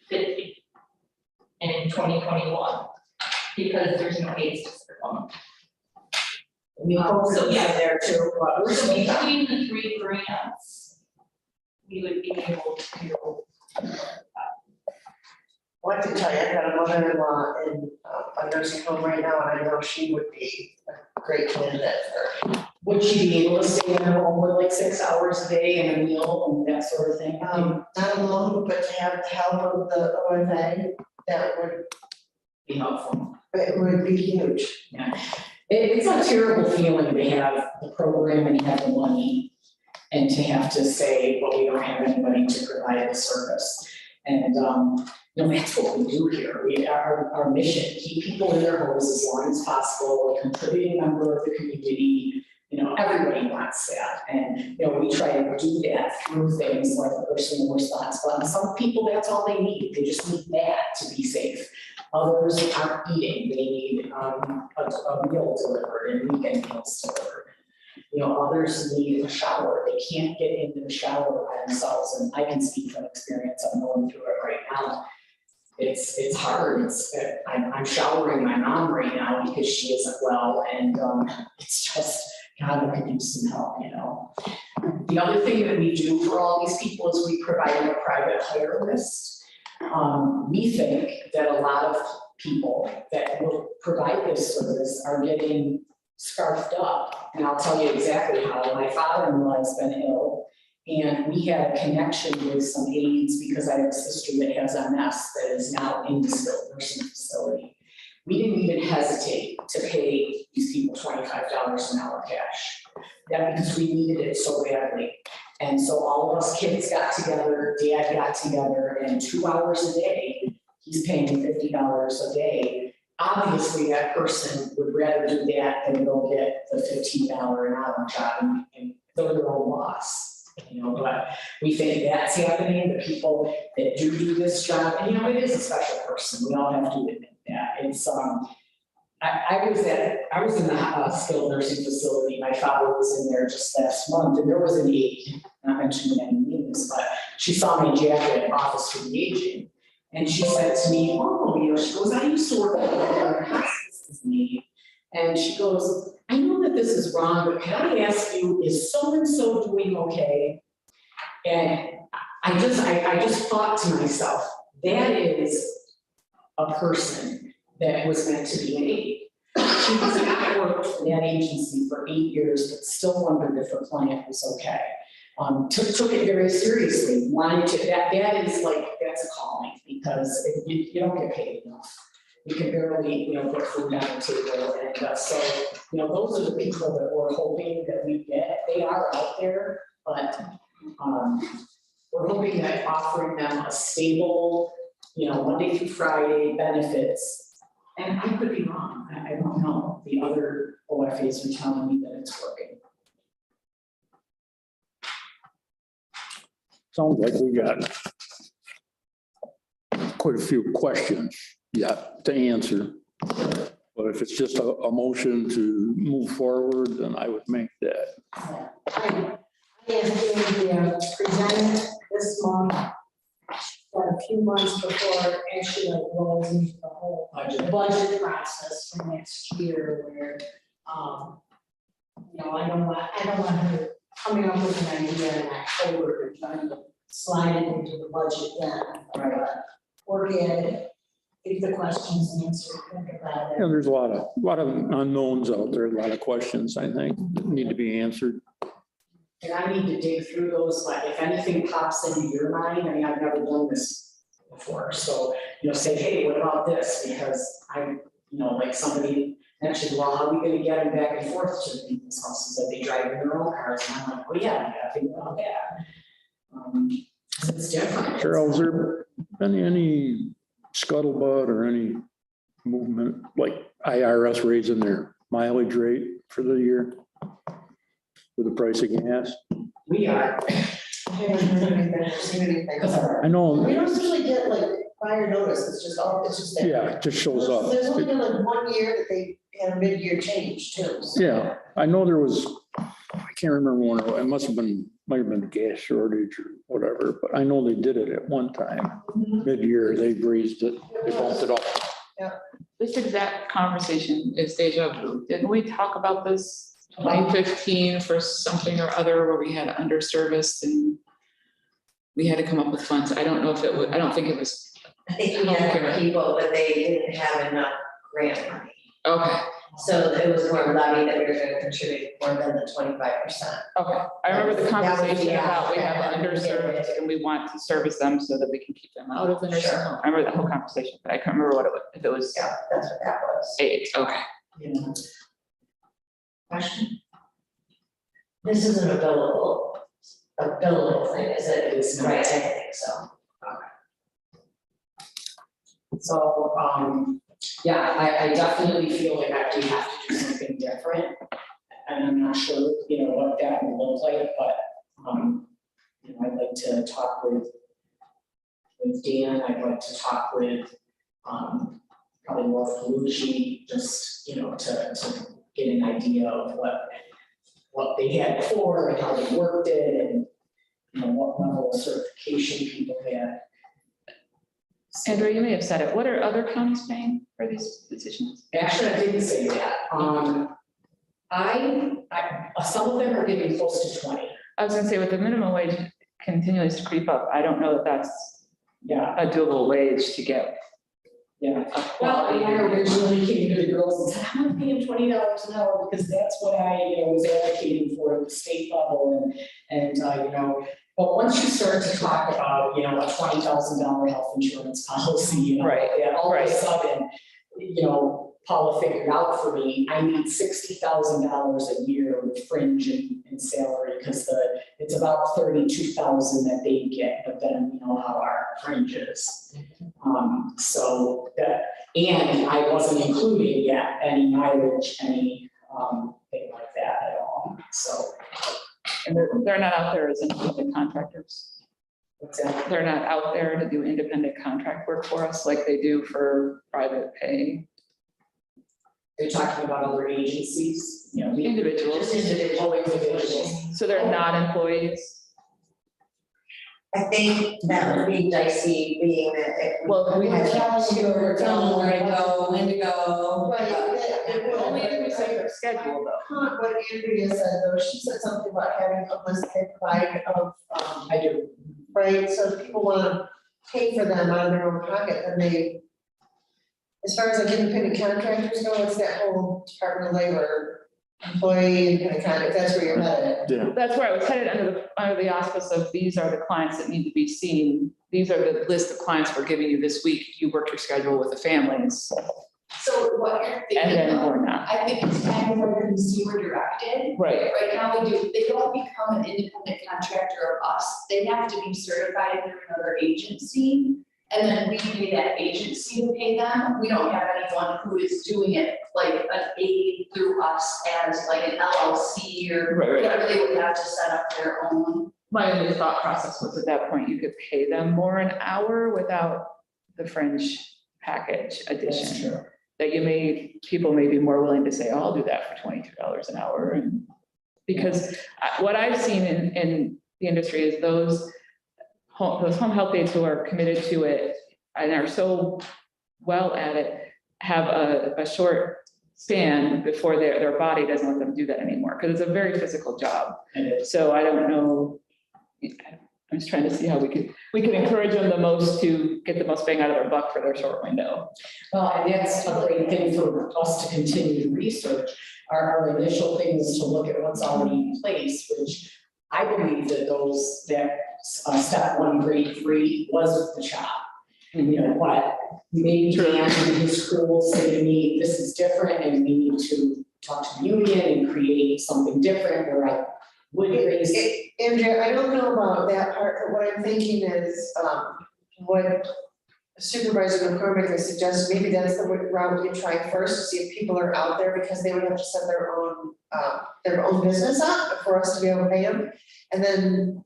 50 in 2021 because there's no aids for them. We hope So, yeah. there too, but we're So still between the 3 grants, we would be able to. What to tell you, I've got a mother-in-law in a nursing home right now, and I know she would be a great candidate for. Would she be able to stay in her home with like 6 hours a day and a meal and that sort of thing? Not alone, but to have the help of the OFA, that would, Be helpful. it would be huge. It's a terrible feeling to have the program and have the money and to have to say, well, we don't have anybody to provide the service. And, that's what we do here. Our mission, keep people in their homes as long as possible, a contributing member of the community. Everybody wants that. And, we try to do that through things like personal response. But some people, that's all they need. They just need that to be safe. Others aren't eating. They need a meal delivered and weekend meals delivered. Others need a shower. They can't get into the shower by themselves. And I can speak from experience. I'm going through it right now. It's hard. I'm showering my mom right now because she isn't well. And it's just, God, I could use some help, The other thing that we do for all these people is we provide a private hire list. We think that a lot of people that will provide this service are getting scarfed up. And I'll tell you exactly how. My father-in-law has been ill, and we had a connection with some aides because I have a sister that has MS that is now in the skilled nursing facility. We didn't even hesitate to pay these people $25 an hour cash. Because we needed it so badly. And so all of us kids got together, Dad got together, and 2 hours a day, he's paying $50 a day. Obviously, that person would rather do that than go get the $15 an hour job and they're their own loss. But we think that's happening. The people that do this job, and it is a special person. We all have to admit that. It's I was in the skilled nursing facility. My father was in there just last month, and there was an aide, not mentioning any names, but she saw my jacket at Office for the Aging, and she said to me, "Oh, she goes, I used to work at a hospice need," and she goes, "I know that this is wrong, but can I ask you, is so and so doing okay?" And I just thought to myself, that is a person that was meant to be an aide. She was not worked for that agency for 8 years, but still wondered if her client was okay. Took it very seriously. Wanted to, that is like, that's a calling because you don't get paid enough. You can barely, put food on the table. And so, those are the people that we're hoping that we get. They are out there, but we're hoping that offering them a stable, Monday through Friday benefits. And I could be wrong. I don't know. The other OFAs are telling me that it's working. Sounds like we got quite a few questions yet to answer. But if it's just a motion to move forward, then I would make that. I asked you to present this month for a few months before actually rolls into the whole budget process for next year where, I don't want her coming up with an idea in October and trying to slide it into the budget then. Right. Work at it, get the questions answered, think about it. Yeah, there's a lot of unknowns out there, a lot of questions, I think, that need to be answered. And I need to dig through those, but if anything pops into your mind, I've never done this before. So, say, hey, what about this? Because like somebody mentioned, well, how are we gonna get them back and forth to people's houses? That they drive in their own cars? And I'm like, oh yeah, I think about that. It's different. Cheryl, has there been any scuttlebutt or any movement, like IRS raising their mileage rate for the year with the price of gas? We are. haven't heard anything, or seen anything. Because I know, We don't usually get like prior notice, it's just there. yeah, it just shows up. There's only been like 1 year that they had a mid-year change too. so. Yeah, I know there was, I can't remember when, it must have been, might have been a gas shortage or whatever, but I know they did it at one time. Mid-year, they raised it, they bumped it up. This exact conversation is deja vu. Didn't we talk about this 2015 for something or other where we had underserviced and we had to come up with funds? I don't know if it was, I don't think it was. I think we had more people, but they didn't have enough grant money. Okay, So it was more levy that we were gonna contribute more than the 25%. okay. I remember the That was conversation the about we have aspect. underserved and we want to service them so that we can keep them out of the nursing Sure. home. I remember that whole conversation, but I can't remember what it was, if it was Yeah, that's what that was. AIDS, okay. Question? This isn't a billable thing, is it? It's not. Right, I think so. So, yeah, I definitely feel like I do have to do something different. And I'm not sure, what that will look like, but, I'd like to talk with Dan, I'd like to talk with, probably more Felucci, just, to get an idea of what they had before and how they worked it and, what level of certification people had. Andrew, you may have said it. What are other counties paying for these positions? Actually, I didn't say that. Some of them are getting close to 20. I was gonna say with the minimum wage continues to creep up, I don't know that that's Yeah, a doable wage to get. yeah. Well, I originally came to the girls and said, I'm gonna pay them $20 an hour because that's what I, was advocating for at the state level and but once you start to talk about, a $20,000 health insurance policy, Right, and all of right. a sudden, Paula figured out for me, I need $60,000 a year with fringe and salary, because it's about $32,000 that they get, but then we know how our fringe is. So that, and I wasn't including yet any mileage, any thing like that at all, so. And they're not out there as independent contractors. What's that? They're not out there to do independent contract work for us like they do for private pay. They're talking about other agencies, Individuals, Just individuals. so they're not employees. I think that would be dicey, being that it. Well, we have have- to tell them where to go, when to go. Right, it would Only if we set their schedule though. What Andrea said, though, she said something about having a list they provide of, I do. right, so if people wanna pay for them out of their own pocket, then they. As far as like independent contractors go, it's that whole Department of Labor employee independent contract, that's where you're headed. Yeah, That's where I was headed under the auspice of these are the clients that need to be seen. These are the list of clients we're giving you this week. You work your schedule with the families So what you're and thinking then of, or not. I think it's kind of like consumer directed. Right. Right now, they don't become an independent contractor of us. They have to be certified through another agency. And then we pay that agency to pay them. We don't have anyone who is doing it like an aid through us as like an LLC or Right, right. whatever they would have to set up their own. My only thought process was at that point, you could pay them more an hour without the fringe package That's addition. true. That people may be more willing to say, oh, I'll do that for $22 an hour. And because what I've seen in the industry is those home health aides who are committed to it and are so well at it, have a short span before their body doesn't let them do that anymore, because it's a very physical job. And it's, So I don't know, I'm just trying to see how we can encourage them the most to get the most bang out of their buck for their short window. well, and that's a great thing for us to continue to research. Our initial thing is to look at what's already in place, which I believe that those, that step 1, grade 3 was the shop. But maybe True. Dan and his crew will say to me, this is different and we need to talk to the union and create something different where I would raise. Andrea, I don't know about that part, but what I'm thinking is, what Supervisor McCormick has suggested, maybe that's the route we try first, to see if people are out there, because they would have to set their own business up for us to be able to pay them. And then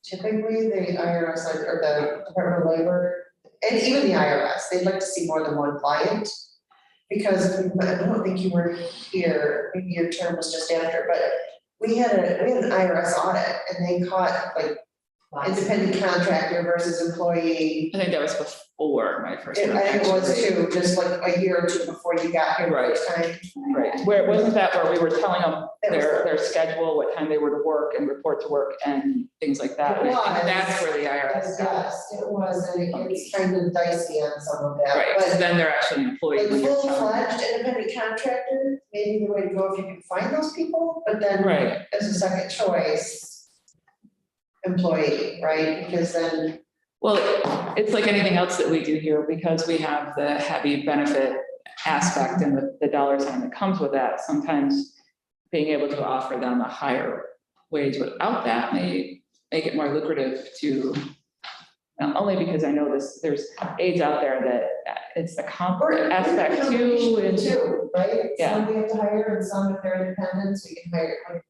typically the IRS or the Department of Labor, and even the IRS, they'd like to see more than one client. Because I don't think you were here, maybe your term was just after, but we had an IRS audit and they caught like independent contractor versus employee. I think that was before my first. I think it was too, just like a year or two before you got here the Right. first time. Right, where, wasn't that where we were telling them That was their schedule, what time they were to work and report to work and things like that? And I think It was. that's where the IRS got Yes, it was, and it's kind of dicey on some of that, Right, but. because then they're actually an employee. Like when you're telling them. full-fledged independent contractor, maybe the way to go if you can find those people, but then Right. as a second choice. Employee, right, because then, Well, it's like anything else that we do here, because we have the heavy benefit aspect and the dollar sign that comes with that. Sometimes being able to offer them a higher wage without that may make it more lucrative to, not only because I know there's aides out there that it's the comp aspect too, and too, right? Yeah. Some we have to hire and some if they're independents, we can hire, like,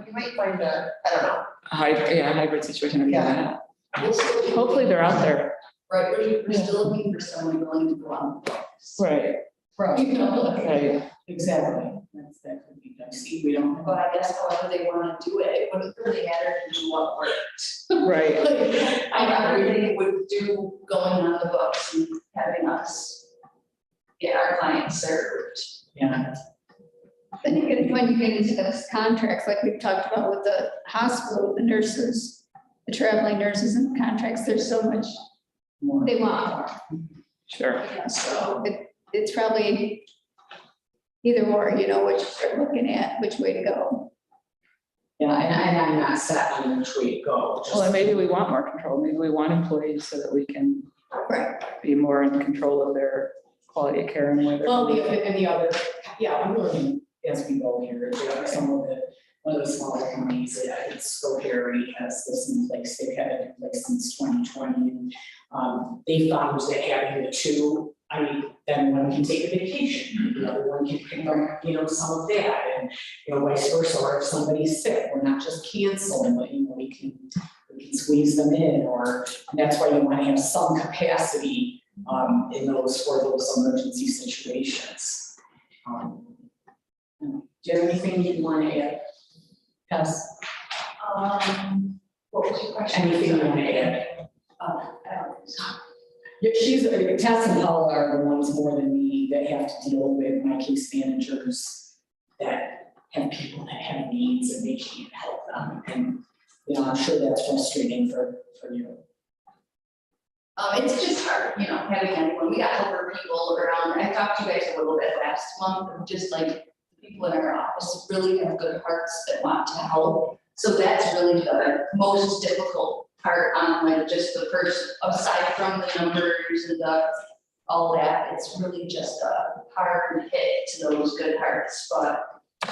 you might find I don't know. hybrid situation. Of Yeah. that. Hopefully they're out there. Right, we're still looking for someone willing to go on. Right. Right, You know, Right. exactly, that could be dicey, we don't. but I guess however they wanna do it, it wouldn't really matter to do what worked. Right. I really would do going on the books and having us get our clients served. Yeah. Then you get, when you get into those contracts, like we've talked about with the hospital, the nurses, the traveling nurses and the contracts, there's so much More. they want. Sure. So it's probably either or, you know, which they're looking at, which way to go. Yeah, and I'm not set on which way to go. just- Well, and maybe we want more control. Maybe we want employees so that we can be more in control of their quality of care and whether. Well, and the other, yeah, we learn as we go here, there are some of the, one of the smaller companies, it's Scoperry has this in place, they've had it in place since 2020. And they found that having the two, I mean, then one can take a vacation, the other one can pick up, you know, some of that, and, you know, vice versa, or if somebody's sick, we're not just canceling, but, you know, we can squeeze them in, or, and that's why you want to have some capacity in those, for those emergency situations. Do you have anything you want to add? Yes, What was your question? anything you want to add? I don't think so. Yeah, Tess and Paula are the ones more than me that have to deal with my case managers that have people that have needs and they can't help them. And, you know, I'm sure that's frustrating for you. It's just hard, you know, having anyone, we got helper people around, I talked to you guys a little bit last month, of just like, people in our office really have good hearts that want to help. So that's really the most difficult part on like just the first, aside from the numbers and all that, it's really just a hard hit to those good hearts. But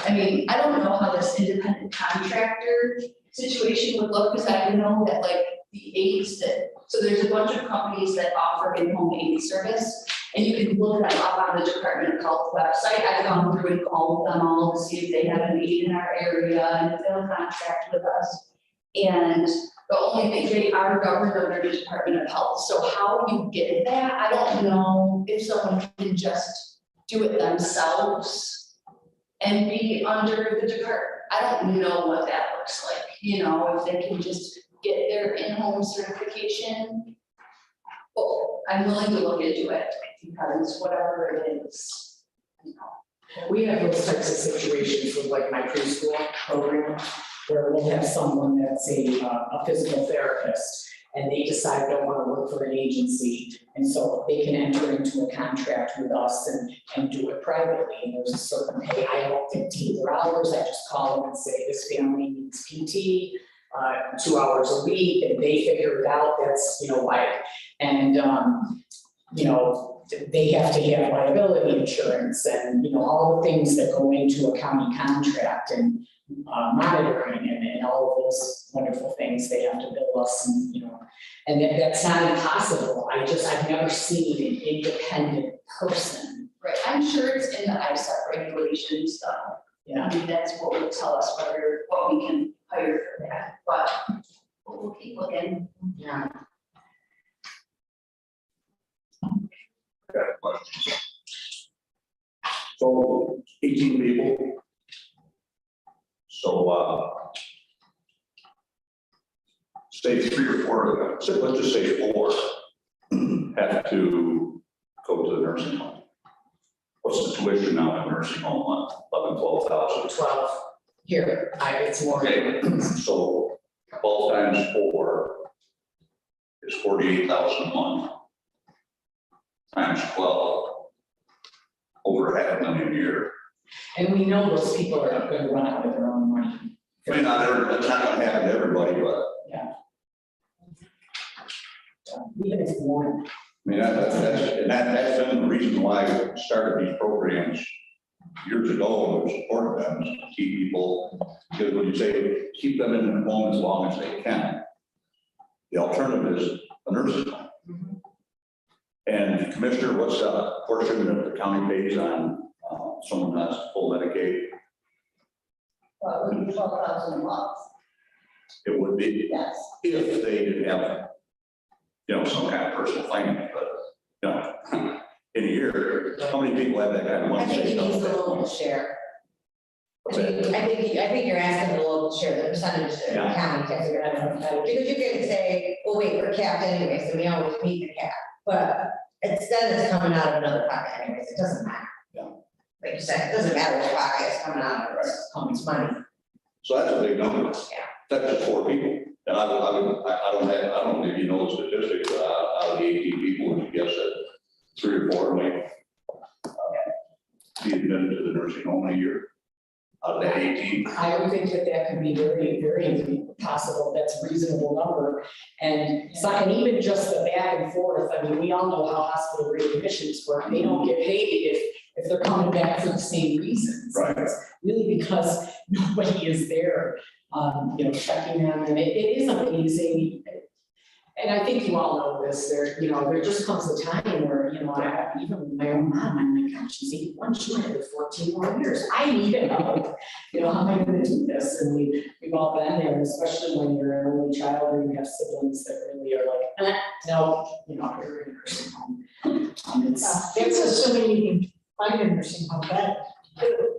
I mean, I don't know how this independent contractor situation would look, because I know that like the aides that, so there's a bunch of companies that offer in-home aid service, and you can look them up on the Department of Health website. I've gone through and called them all to see if they have an aid in our area and if they'll contract with us. And the only thing, they are governed under the Department of Health, so how you get that, I don't know if someone can just do it themselves and be under the department. I don't know what that looks like, you know, if they can just get their in-home certification. Well, I'm willing to look into it, because whatever it is, you know. We have those types of situations with like my preschool program, where we'll have someone that's a physical therapist, and they decide they don't want to work for an agency, and so they can enter into a contract with us and do it privately, and there's a certain pay. I don't dictate their hours, I just call them and say, this family needs PT, 2 hours a week, and they figure it out, that's, you know, why. And, you know, they have to have liability insurance and, you know, all the things that go into a county contract and monitoring and all of those wonderful things they have to bill us, and, you know, and that's not impossible. I've never seen an independent person. Right, I'm sure it's in the ISAP regulations, Yeah. I mean, that's what will tell us what we can hire for that, but we'll keep looking. Yeah. Got a question. So 18 people. So, say 3 or 4 of them, so let's just say 4 have to go to the nursing home. What's the tuition now in nursing home, 11, 12,000? 12 here, it's more. Okay, so 12 times 4 is 48,000 a month. Times 12, over $500,000 a year. And we know those people are going to run out of their own money. I mean, that's not gonna happen to everybody, but Yeah. Even if one. I mean, that's been the reason why I started these programs years ago, was supporting them, is to keep people, because when you say, keep them in the home as long as they can, the alternative is a nursing home. And Commissioner, what's the portion that the county pays on someone that's full Medicaid? Well, it would be 12,000 a month, It would be, yes. if they didn't have, some kind of personal finance, but, in a year, how many people have that kind of I money? think you need the local share. What's I that? think you're asking the local share, the percentage of the Yeah. county tax, because you could say, well, wait, we're capped anyway, so we always meet the cap. But it's coming out of another pocket anyways, it doesn't matter. Yeah. Like you said, it doesn't matter which pocket it's coming out of, it's money. So that's a big number. Yeah. That's just 4 people. And I don't know if you know the statistics, out of the 18 people, would you guess that 3 or 4 might be admitted to the nursing home in a year? Out of that 18? I would think that could be very, very possible. That's a reasonable number. And so, and even just the back and forth, I mean, we all know how hospital readmissions work. They don't get paid if they're coming back for the same reasons. Right. It's really because nobody is there, checking them. And it is amazing. And I think you all know this, there just comes a time where, even with my own mom, I'm like, God, she's 81, she might have 14 more years. I need help. How am I gonna do this? And we've all been there, especially when you're an only child and you have siblings that really are like, no, you're in a nursing home. It's assuming you can find a nursing home bed,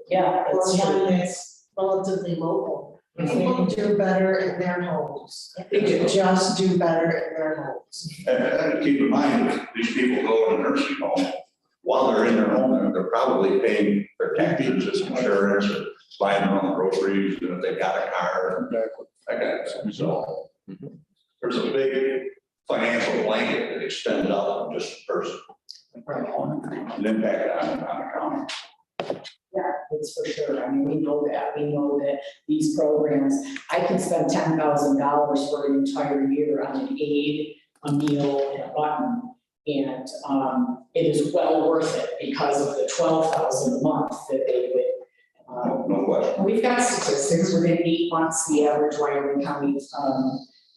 Yeah, or that's true. one that's relatively local. People do better in their homes. They do. Just do better in their homes. And keep in mind, these people go to a nursing home, while they're in their home, they're probably paying their taxes, insurance, or buying their own groceries, if they've got a car, that kind of thing. So there's a big financial blanket that extends out on just a person. An impact on the county. Yeah, it's for sure. I mean, we know that. We know that these programs, I can spend $10,000 for an entire year on an aid, a meal, and a button. And it is well worth it because of the $12,000 a month that they would. No question. We've got statistics. Within 8 months, the average Wyoming County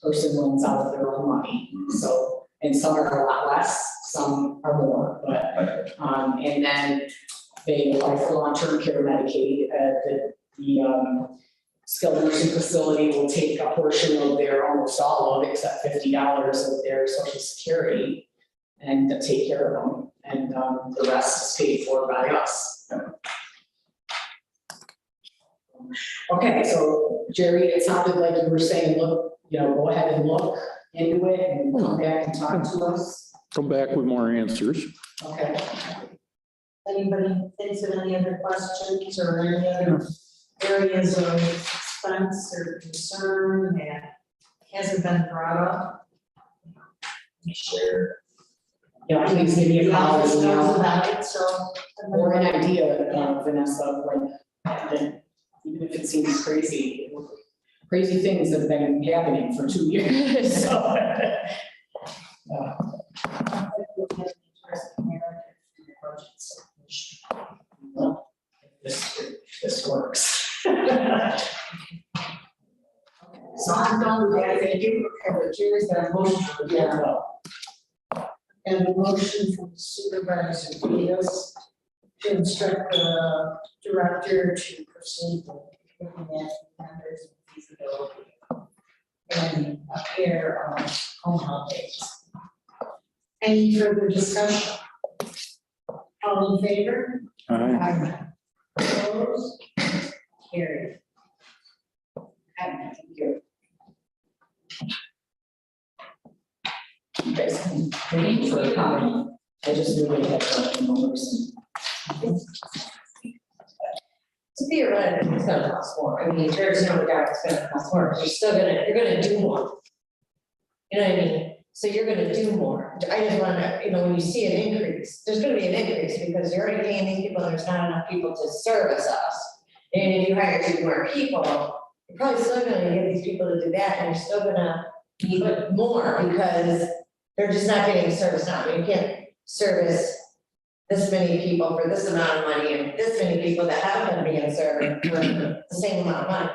person runs out of their own money. So, and some are a lot less, some are more, but, and then they apply for long-term care Medicaid. The skilled nursing facility will take a portion of their, almost all of, except $50 of their Social Security and take care of them. And the rest is paid for by us. Okay, so Jerry, it sounded like you were saying, look, go ahead and look into it and come back and talk to us. Come back with more answers. Okay. Anybody thinks of any other questions or any other areas of expense or concern that hasn't been brought up? Sure. Yeah, please give me a The call. office knows about it, so. Or an idea, Vanessa, like, even if it seems crazy, crazy things have been happening for 2 years, so. This works. So I'm done with that, thank you. Jerry's got a motion for that. And a motion from Supervisor Diaz to instruct the director to proceed with looking at members of feasibility. and a pair of home health aides. Any further discussion? All in favor? All right. Aye. Opposed? Carried. Thank you. Guys, thank you for coming. I just knew we had some numbers. To theoretically, it's gonna cost more. I mean, there's no doubt it's gonna cost more, because you're gonna do more. You know what I mean? So you're gonna do more. I just wanna, when you see an increase, there's gonna be an increase because you're already paying these people, and there's not enough people to service us. And if you hire 2 more people, you're probably still gonna get these people to do that, and you're still gonna need more because they're just not getting service now. You can't service this many people for this amount of money and this many people that haven't been being served for the same amount of money.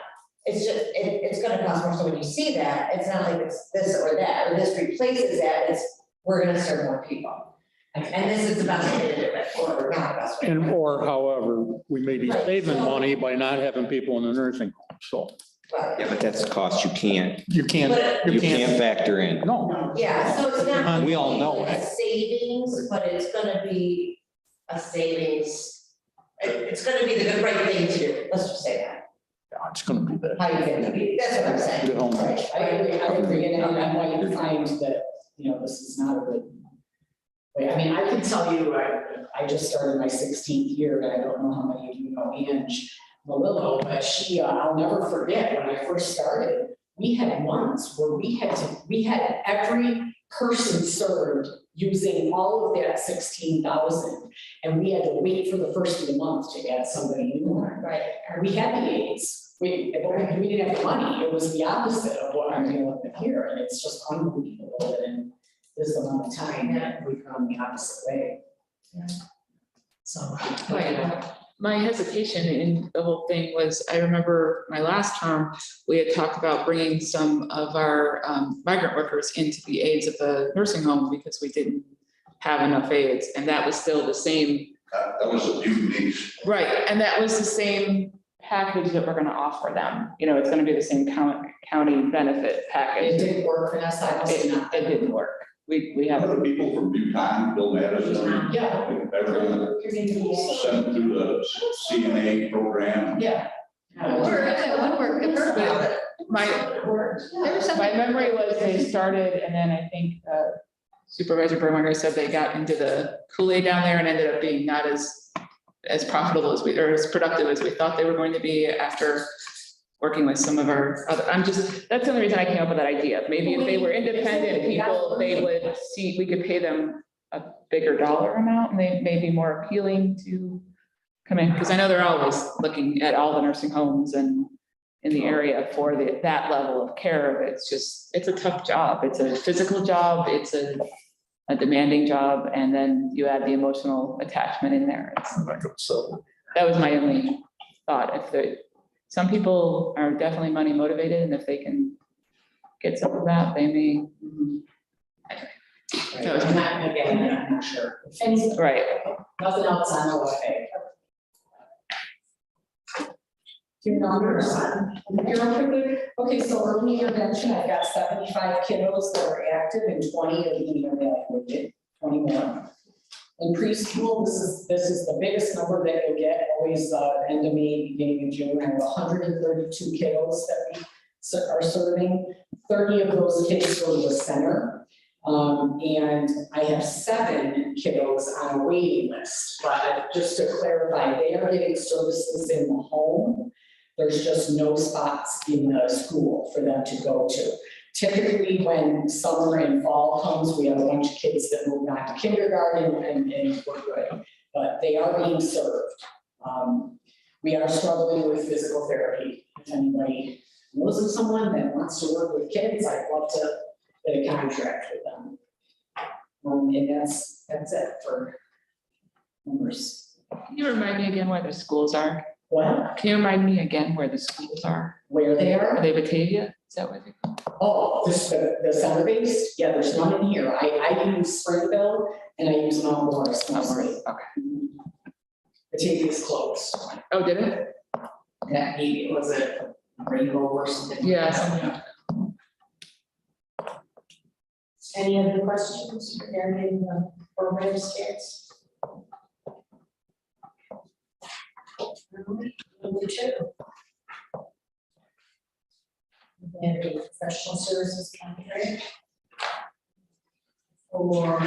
It's just, it's gonna cost more, so when you see that, it's not like it's this or that, or this replaces that, it's, we're gonna serve more people. And this is the best way to do it, or not the best way. And or however, we may be saving money by not having people in the nursing home, so But, Yeah, but that's a cost you can't you can't. you can't factor in. No, yeah, so it's not. We all know a it. savings, but it's gonna be a savings. It's gonna be the right thing to do, let's just say that. it's gonna be that. How you get, that's what I'm saying. Good home. Right. I agree, and I might find that, this is not a good way. I mean, I can tell you, I just started my 16th year, and I don't know how many of you know Ange Malillo, but she, I'll never forget, when I first started, we had months where we had every person served using all of that 16,000, and we had to wait for the first of the month to add somebody new. Right. And we had the aides, we didn't have the money, it was the opposite of what I'm dealing with here, and it's just unbelievable that in this amount of time that we've gone the opposite way. So. My hesitation in the whole thing was, I remember my last term, we had talked about bringing some of our migrant workers in to be aides at the nursing home because we didn't have enough aides, and that was still the same. That was a few weeks. Right, and that was the same package that we're gonna offer them. It's gonna be the same county benefit It package. didn't work for us, I must not. It didn't work. We have. Other people from Bhutan, Bill Madison, Yeah. everyone sent through the CNA program. Yeah. That would work. It worked. My memory was they started, and then I think Supervisor Berwanger said they got into the Kool-Aid down there and ended up being not as profitable as or as productive as we thought they were going to be after working with some of our other, that's the only reason I came up with that idea. Maybe if they were independent people, they would see, we could pay them a bigger dollar amount, and they may be more appealing to come in, because I know they're always looking at all the nursing homes and in the area for that level of care. It's a tough job. It's a physical job. It's a demanding job. And then you add the emotional attachment in there. So that was my only thought. Some people are definitely money motivated, and if they can get some of that, they may. Right. I'm not sure. And Right. nothing else on the way. Your numbers, you're quickly, okay, so early intervention, I've got 75 kiddos that are active and 20 are being evaluated, 20 more. In preschool, this is the biggest number that you'll get, always end of May, beginning of June. I have 132 kiddos that we are serving. 30 of those kids go to the center. And I have 7 kiddos on a waiting list, but just to clarify, they are getting services in the home. There's just no spots in the school for them to go to. Typically, when summer and fall comes, we have a bunch of kids that move on to kindergarten and we're good, but they are being served. We are struggling with physical therapy. If anybody knows of someone that wants to work with kids, I'd love to get a contract with them. And that's it for numbers. Can you remind me again where the schools are? What? Can you remind me again where the schools are? Where they Are are? they Batavia? Is that where they? Oh, the center based? Yeah, there's none in here. I use Springville and I use Mount Morris mostly. Okay. Batavia's close. Oh, did it? That maybe it was a Rainbow or something. Yeah. Any other questions regarding the program stats? Number 2. And a professional services contract for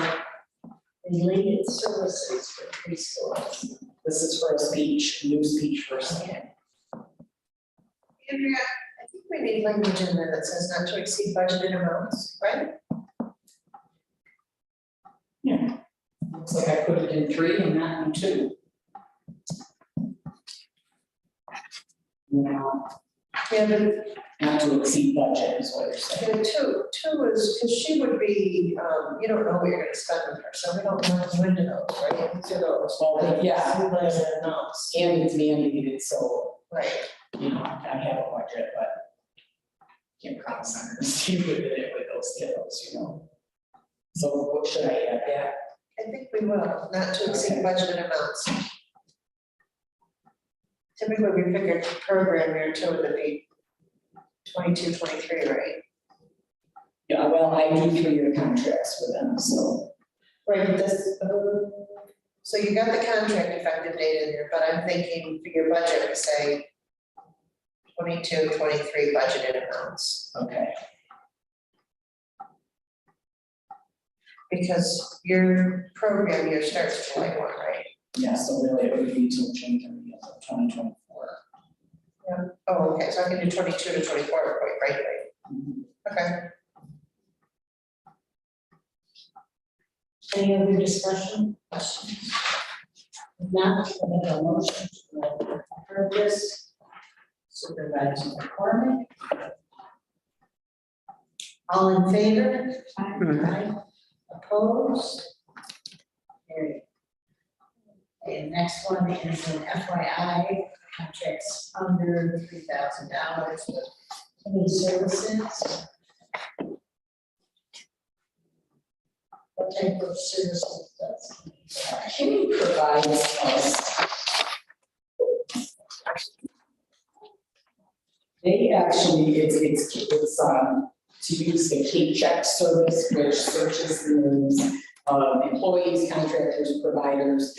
related services for preschools. This is for a speech, new speech person. Andrea, I think we need language in there that says not to exceed budgeted amounts, right? Looks like I put it in 3 and not in 2. Now, Yeah, but not to exceed budget is what you're saying. yeah, two is, because she would be, you don't know what you're gonna spend with her, so we don't want to go into those, right? These are those. Well, yeah. Budgeted amounts. And it's mandated, so, Right. you know, I have a budget, but can't promise I'm gonna stay within it with those kiddos, you know? So what should I add that? I think we will, not to exceed budgeted amounts. Typically, we figured program year 2 would be 22, 23, right? Yeah, well, I do 3-year contracts with them, so. Right, but this, so you got the contract effective date in there, but I'm thinking for your budget, we say 22, 23 budgeted amounts, Okay. because your program year starts July 1, right? Yeah, so really it would be till January of 2024. Oh, okay, so I can do 22 to 24, right? Okay. Any other discussion, questions? If not, I make a motion to approve this. Supervisor McCormick. All in favor? Aye. Opposed? Carried. Okay, next one is an FYI, contracts under $3,000 with community services. What type of services does? Committee provides us. They actually, it's to use the K-check service, which searches the names of employees, contractors, providers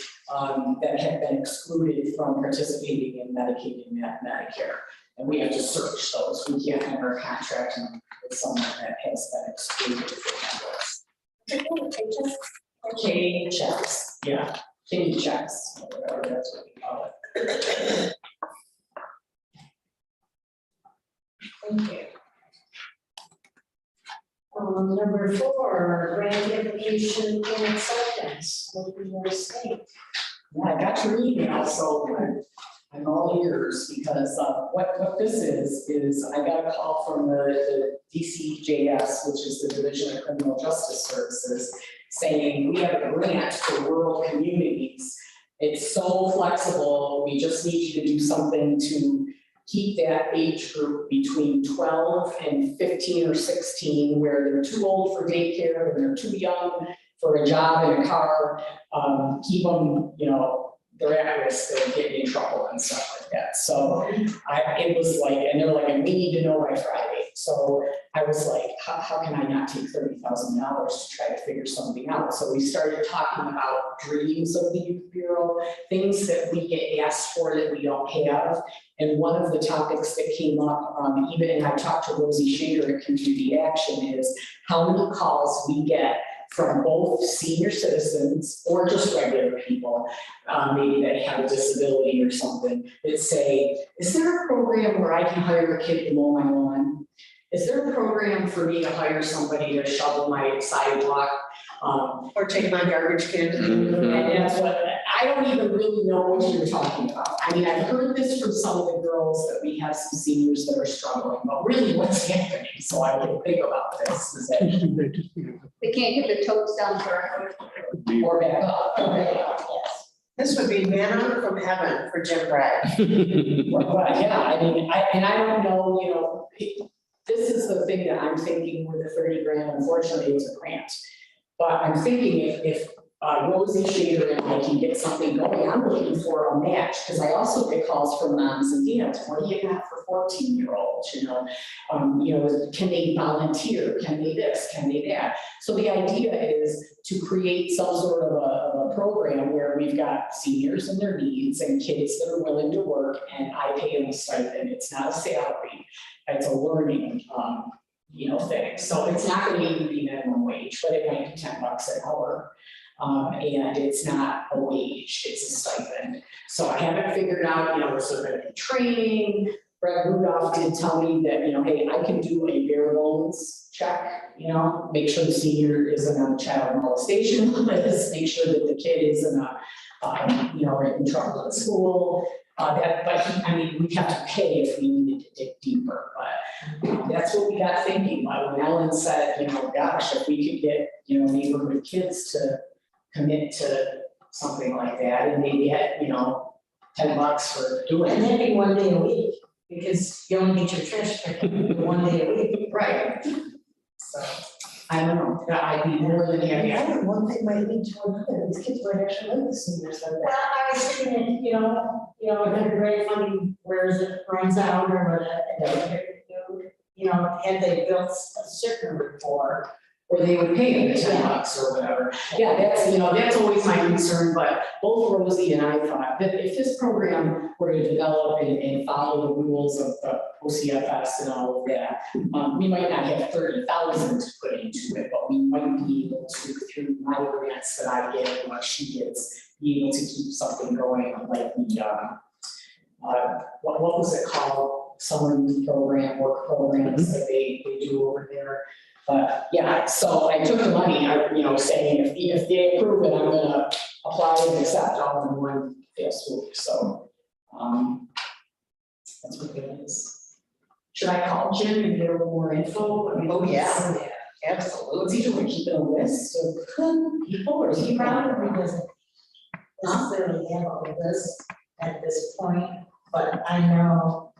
that have been excluded from participating in Medicaid and Medicare. And we have to search those. We can't enter a contract with someone that has been excluded from that. K-checks, yeah, K-checks, whatever that's what we call it. Thank you. Number 4, grant application and acceptance. What do you guys think? Yeah, I got your email, so I'm all ears because what this is I got a call from the DCJS, which is the Division of Criminal Justice Services, saying we have a grant for rural communities. It's so flexible, we just need you to do something to keep that age group between 12 and 15 or 16, where they're too old for daycare and they're too young for a job in a car. Keep them, you know, they're at risk of getting in trouble and stuff like that. So it was like, and they're like, we need to know by Friday. So I was like, how can I not take $30,000 to try to figure something out? So we started talking about dreams of the Youth Bureau, things that we get asked for that we don't have. And one of the topics that came up, even, and I talked to Rosie Shader at Community Action, is how many calls we get from both senior citizens or just regular people, maybe that have a disability or something, that say, is there a program where I can hire a kid to mow my lawn? Is there a program for me to hire somebody to shovel my sidewalk? Or take my garbage can. And that's what, I don't even really know what you're talking about. I mean, I've heard this from some of the girls that we have some seniors that are struggling, but really what's happening, so I can think about this, is that. They can't get the totes down forever. Or back up, Yes. This would be manna from heaven for Jim Bragg. Well, yeah, I mean, I don't know, you know, this is the thing that I'm thinking with the 30 grand, unfortunately, it's a grant. But I'm thinking if Rosie Shader and I can get something going, I'm looking for a match, because I also get calls from moms and dads, what do you got for 14-year-olds, you know? Can they volunteer, can they this, can they that? So the idea is to create some sort of a program where we've got seniors and their needs and kids that are willing to work, and I pay them a stipend, it's not a salary, it's a learning, thing. So it's not gonna even be minimum wage, but it might be $10 an hour. And it's not a wage, it's a stipend. So I haven't figured out, is there gonna be training? Brett Rudolph did tell me that, hey, I can do a bare bones check, make sure the senior isn't on child molestation list, make sure that the kid isn't, in trouble at school. We'd have to pay if we needed to dig deeper, but that's what we got thinking. When Ellen said, gosh, if we could get, neighborhood kids to commit to something like that, and maybe get, $10 for doing And it. that'd be 1 day a week, because you only get your trash picked up 1 day a week. Right. So. I don't know, I'd be more than happy. I think one thing might lead to another, these kids might actually like the seniors like that. Well, I was thinking, it'd be very funny, whereas it runs out or whatever, had they built a certain rapport. Or they would pay them the $10 or whatever. Yeah, that's always my concern, but both Rosie and I thought that if this program were to develop and follow the rules of the OCFS and all of that, we might not have 30,000 to put into it, but we might be able to, through my grants that I get and what she gets, be able to keep something going like the, what was it called? Summer youth program, work programs that they do over there. But yeah, so I took the money, saying if they approve it, I'm gonna apply and accept all in one fell swoop. So that's what it is. Should I call Jim and get a little more info? Oh, yeah. What's he doing? Keeping a list of people, or is he He probably? probably doesn't necessarily have all of this at this point, but I know,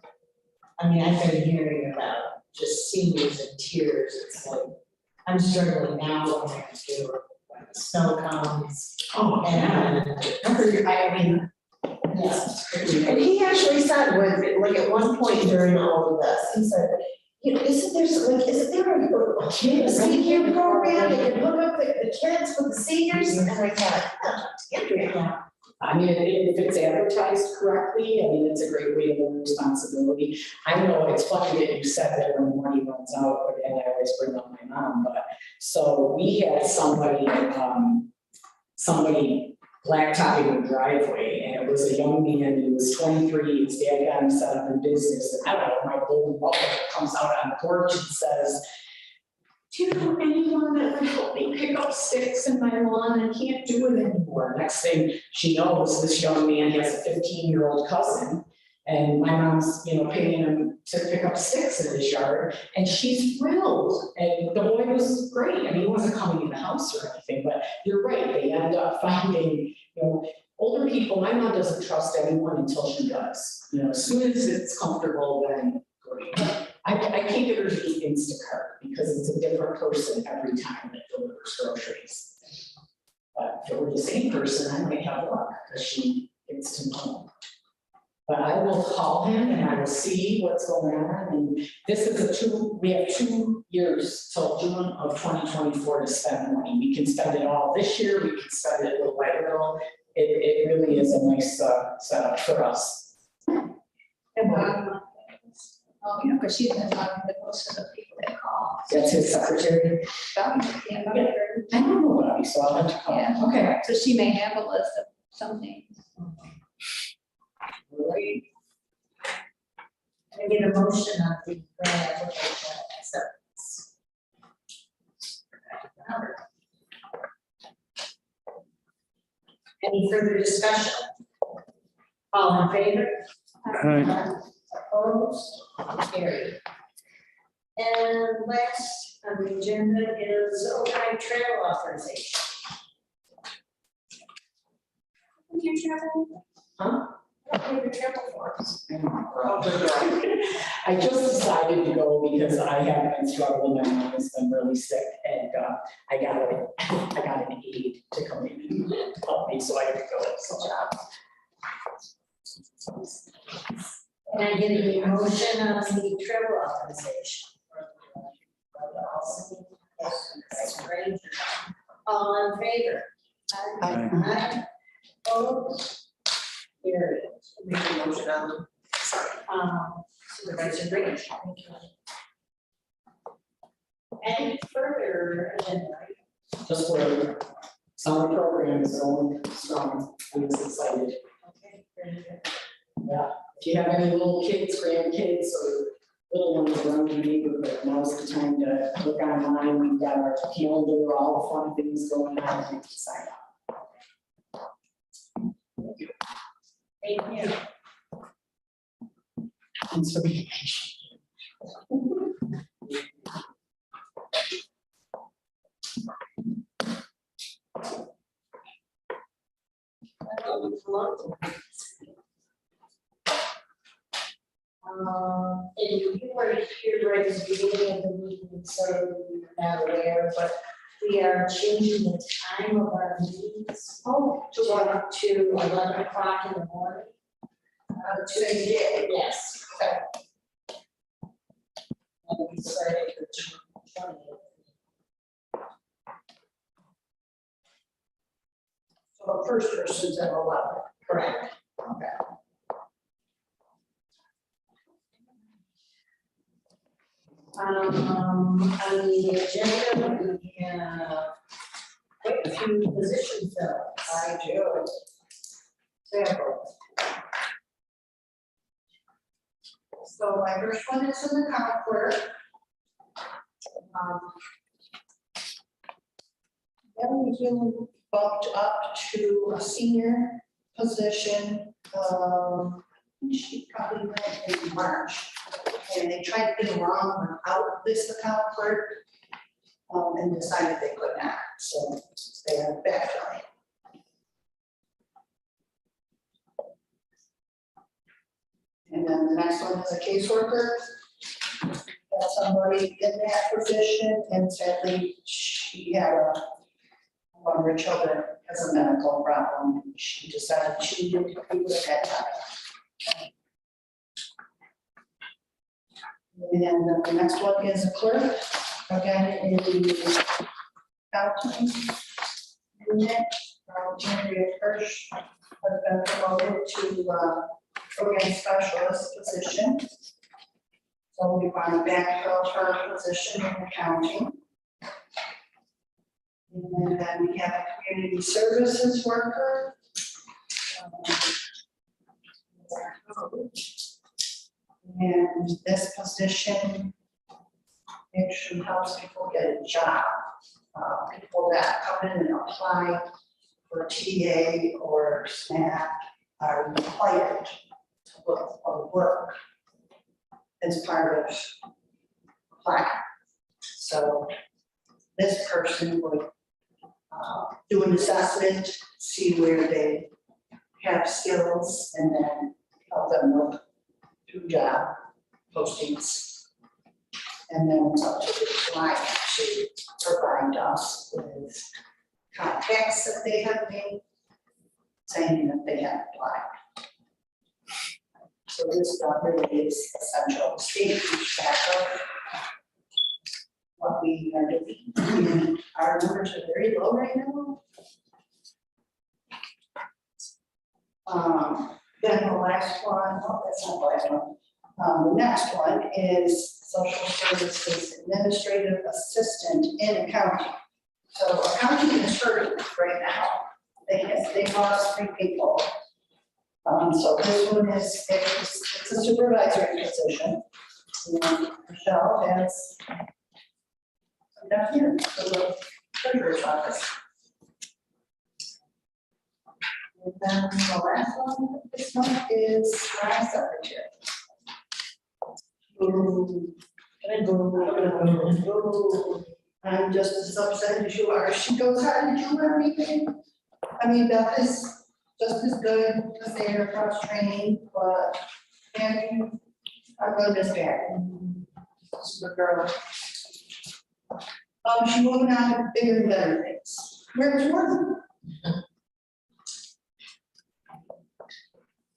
I've been hearing about just seniors in tears. It's like, I'm struggling now when I do when the snow comes. Oh, And, yes. And he actually said, like at one point during all of this, he said, isn't there a senior program that can hook up the kids with the seniors? And I thought, Andrea. If it's advertised correctly, it's a great way to learn responsibility. I know it's funny that you said that when money runs out, and I always bring up my mom, but so we had somebody blacktopping the driveway, and it was a young man, he was 23, his dad got him set up in business, and I don't know, my old mother comes out on the porch and says, do you know anyone that would help me pick up sticks in my lawn? I can't do it anymore. Next thing she knows, this young man has a 15-year-old cousin, and my mom's, paying him to pick up sticks in his yard, and she's thrilled. And the boy was great. He wasn't coming in the house or anything, but you're right. They end up finding, older people. My mom doesn't trust anyone until she does. As soon as it's comfortable, then great. I can't get her to eat Instacart because it's a different person every time that delivers groceries. But if it were the same person, I might have luck because she gets to know. But I will call him and I will see what's going on. And this is we have 2 years till June of 2024 to spend money. We can spend it all this year. We can spend it little by little. It really is a nice setup for us. Because she's been talking to most of the people that call. That's his secretary. Yeah. I don't know about you, so I'll have to call. Yeah. Okay. So she may have a list of some things. Right. Can I get a motion on the grant application acceptance? Any further discussion? All in favor? Aye. Opposed? Carried. And last on the agenda is overnight travel authorization. Huh? pay the travel for us. I just decided to go because I have been struggling, my mom has been really sick, and I got an aide to come in and help me, so I had to go, so. And I get a motion on the travel authorization. That's great. All in favor? Aye. Opposed? Carried. Make a motion on. Supervisor Green. Any further agenda? Just where summer program is going strong, I'm just excited. Okay, very good. Yeah, if you have any little kids, grandkids, or little ones around your neighborhood, now's the time to look online. We've got our calendar, all the fun things going on, and sign up. Thank you. Thanks for being patient. And you were here right at the beginning of the meeting, so you're not aware, but we are changing the time of our meetings. To 11 o'clock in the morning. Yes. Okay. And we started for June 20th. So the first person's at 11, correct? Okay. On the agenda, we have quite a few position fills. I do. Several. So my first one is in the account clerk. Then we been bumped up to a senior position. She probably went in March. And they tried to get around without this account clerk. And decided they could not, so they are backfilling. And then the next one is a caseworker. Got somebody in that position, and sadly, she had one of her children has a medical problem. She decided she didn't be with that time. And then the next one is a clerk, again, in the accounting unit. January 1st, has been promoted to program specialist position. So we want to backfill her position in accounting. And then we have a community services worker. And this position actually helps people get a job. People that come in and apply for TA or SNAP are required to look for work as part of applying. So this person would do an assessment, see where they have skills, and then help them look through job postings. And then it's up to the client to provide us with contacts that they have made, saying that they have applied. So this stuff really is essential. State keeps track of what we are doing. And our numbers are very low right now. Then the last one, oh, that's not the last one. The next one is social services administrative assistant in accounting. So accounting is hurting right now. They lost 3 people. So this one is, it's a supervisory position. And Michelle has down here, the treasurer's office. And then the last one, this one is my secretary. I'm just as upset as you are. She goes, how did you learn anything? I mean, Beth is just as good as they are cross-training, but, and I love this guy. She's a good girl. She's moving on to bigger and better things. Where's one?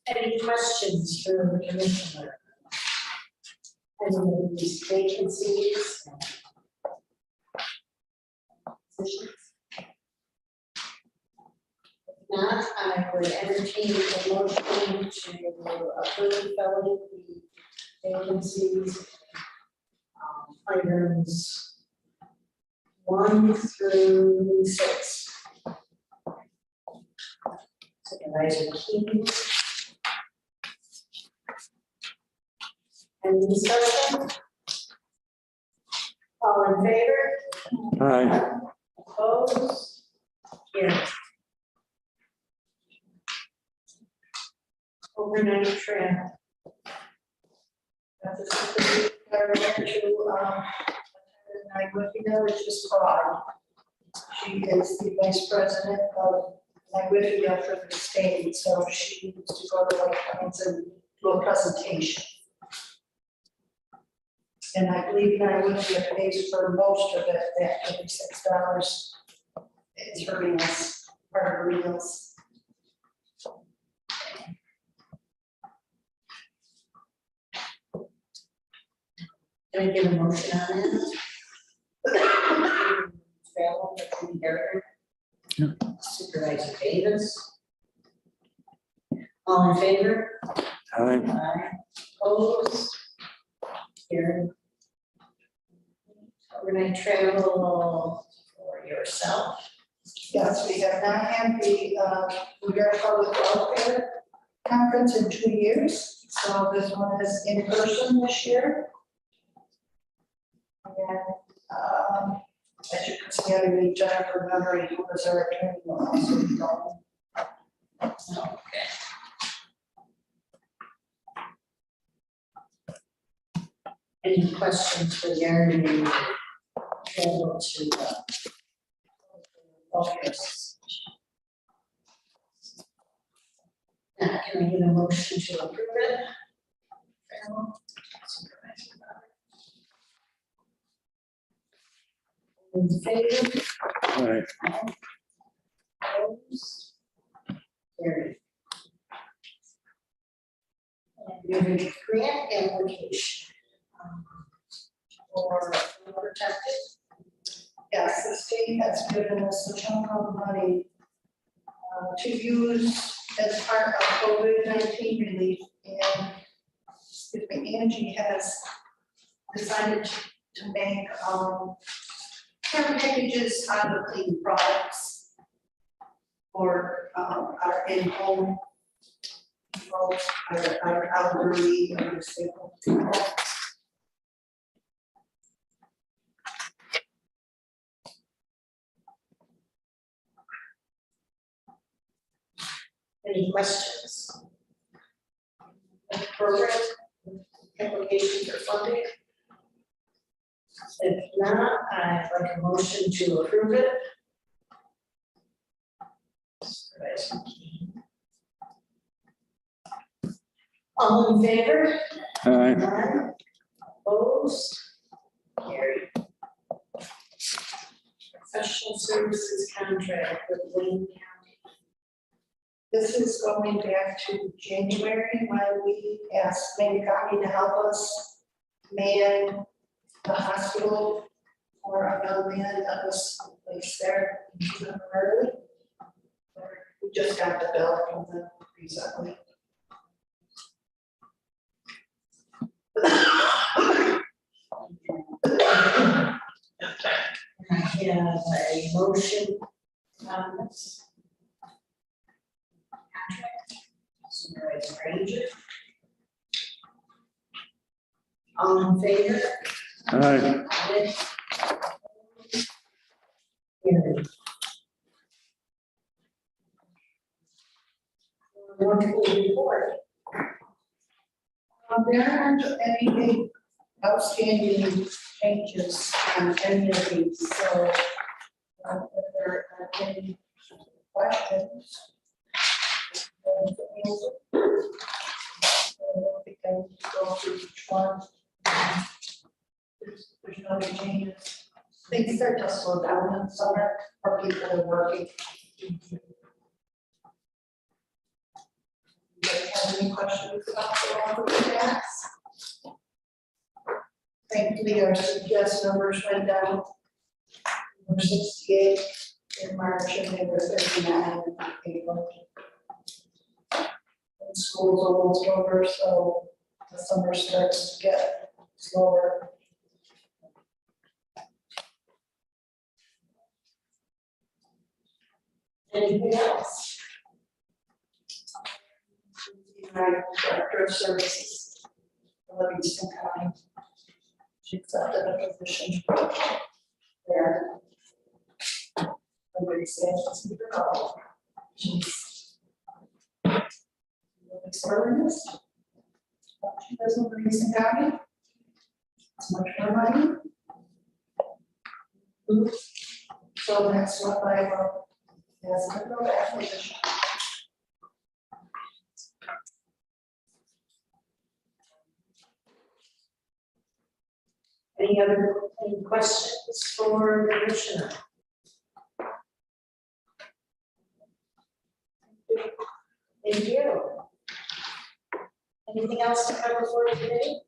Any questions for the commissioner? Any of these vacancies? Positions? If not, I would entertain a motion to approve filling the vacancies. Items 1 through 6. Supervisor King. Any discussion? All in favor? Aye. Opposed? Carried. Overnight travel. That's a secretary to, I would know it's just fraud. She is the vice president of Whitfield for the state, so she needs to go to White Plains and do a presentation. And I believe Whitfield pays for most of it, that $56 is her meals, part of her meals. Can I get a motion on it? Travel, Deputy Director. Yeah. Supervisor Davis. All in favor? Aye. Aye. Opposed? Carried. Overnight travel for yourself. Yes, we have not had the New Public Welfare Conference in 2 years, so this one is in person this year. And as you can see, I mean, Jennifer Memory, who was our attorney, will also be going. Okay. Any questions regarding travel to office? Now, can I get a motion to approve it? Farrell, Supervisor Bauer. In favor? Aye. Opposed? Carried. And we have a grant application for protected. Yes, the state has given us a chunk of money to use as part of COVID-19 relief. And excuse me, Angie has decided to make care packages out of clean products for our in-home folks, our elderly, or disabled people. Any questions? Program application for funding? If not, I'd like a motion to approve it. Supervisor Keen. All in favor? Aye. Aye. Opposed? Carried. Professional services contract with Wayne County. This is going back to January when we asked Wayne County to help us man the hospital for a young man that was placed there temporarily. We just got the bill from them recently. I have a motion on this. Contract. Supervisor Ranger. All in favor? Aye. Aye. Carried. Monthly report. There aren't any big outstanding changes on any of these, so if there are any questions. over. I don't think I need to go through each one. There's no other changes. Things start to slow down in summer, or people are working. Do you guys have any questions about the lumber tax? Thankfully, our CPS numbers went down. We're 68 in March and they were 39 in April. And school's almost over, so the summer starts to get slower. Anything else? My director of services, Livingston County. She accepted a position there. Nobody says it's called. She's really service. She does in Livingston County. It's much more money. So that's what I will. Yes, I know that position. Any questions for the commissioner? Thank you. Anything else to cover for today?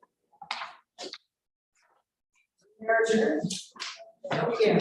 You're adjourned. Thank you.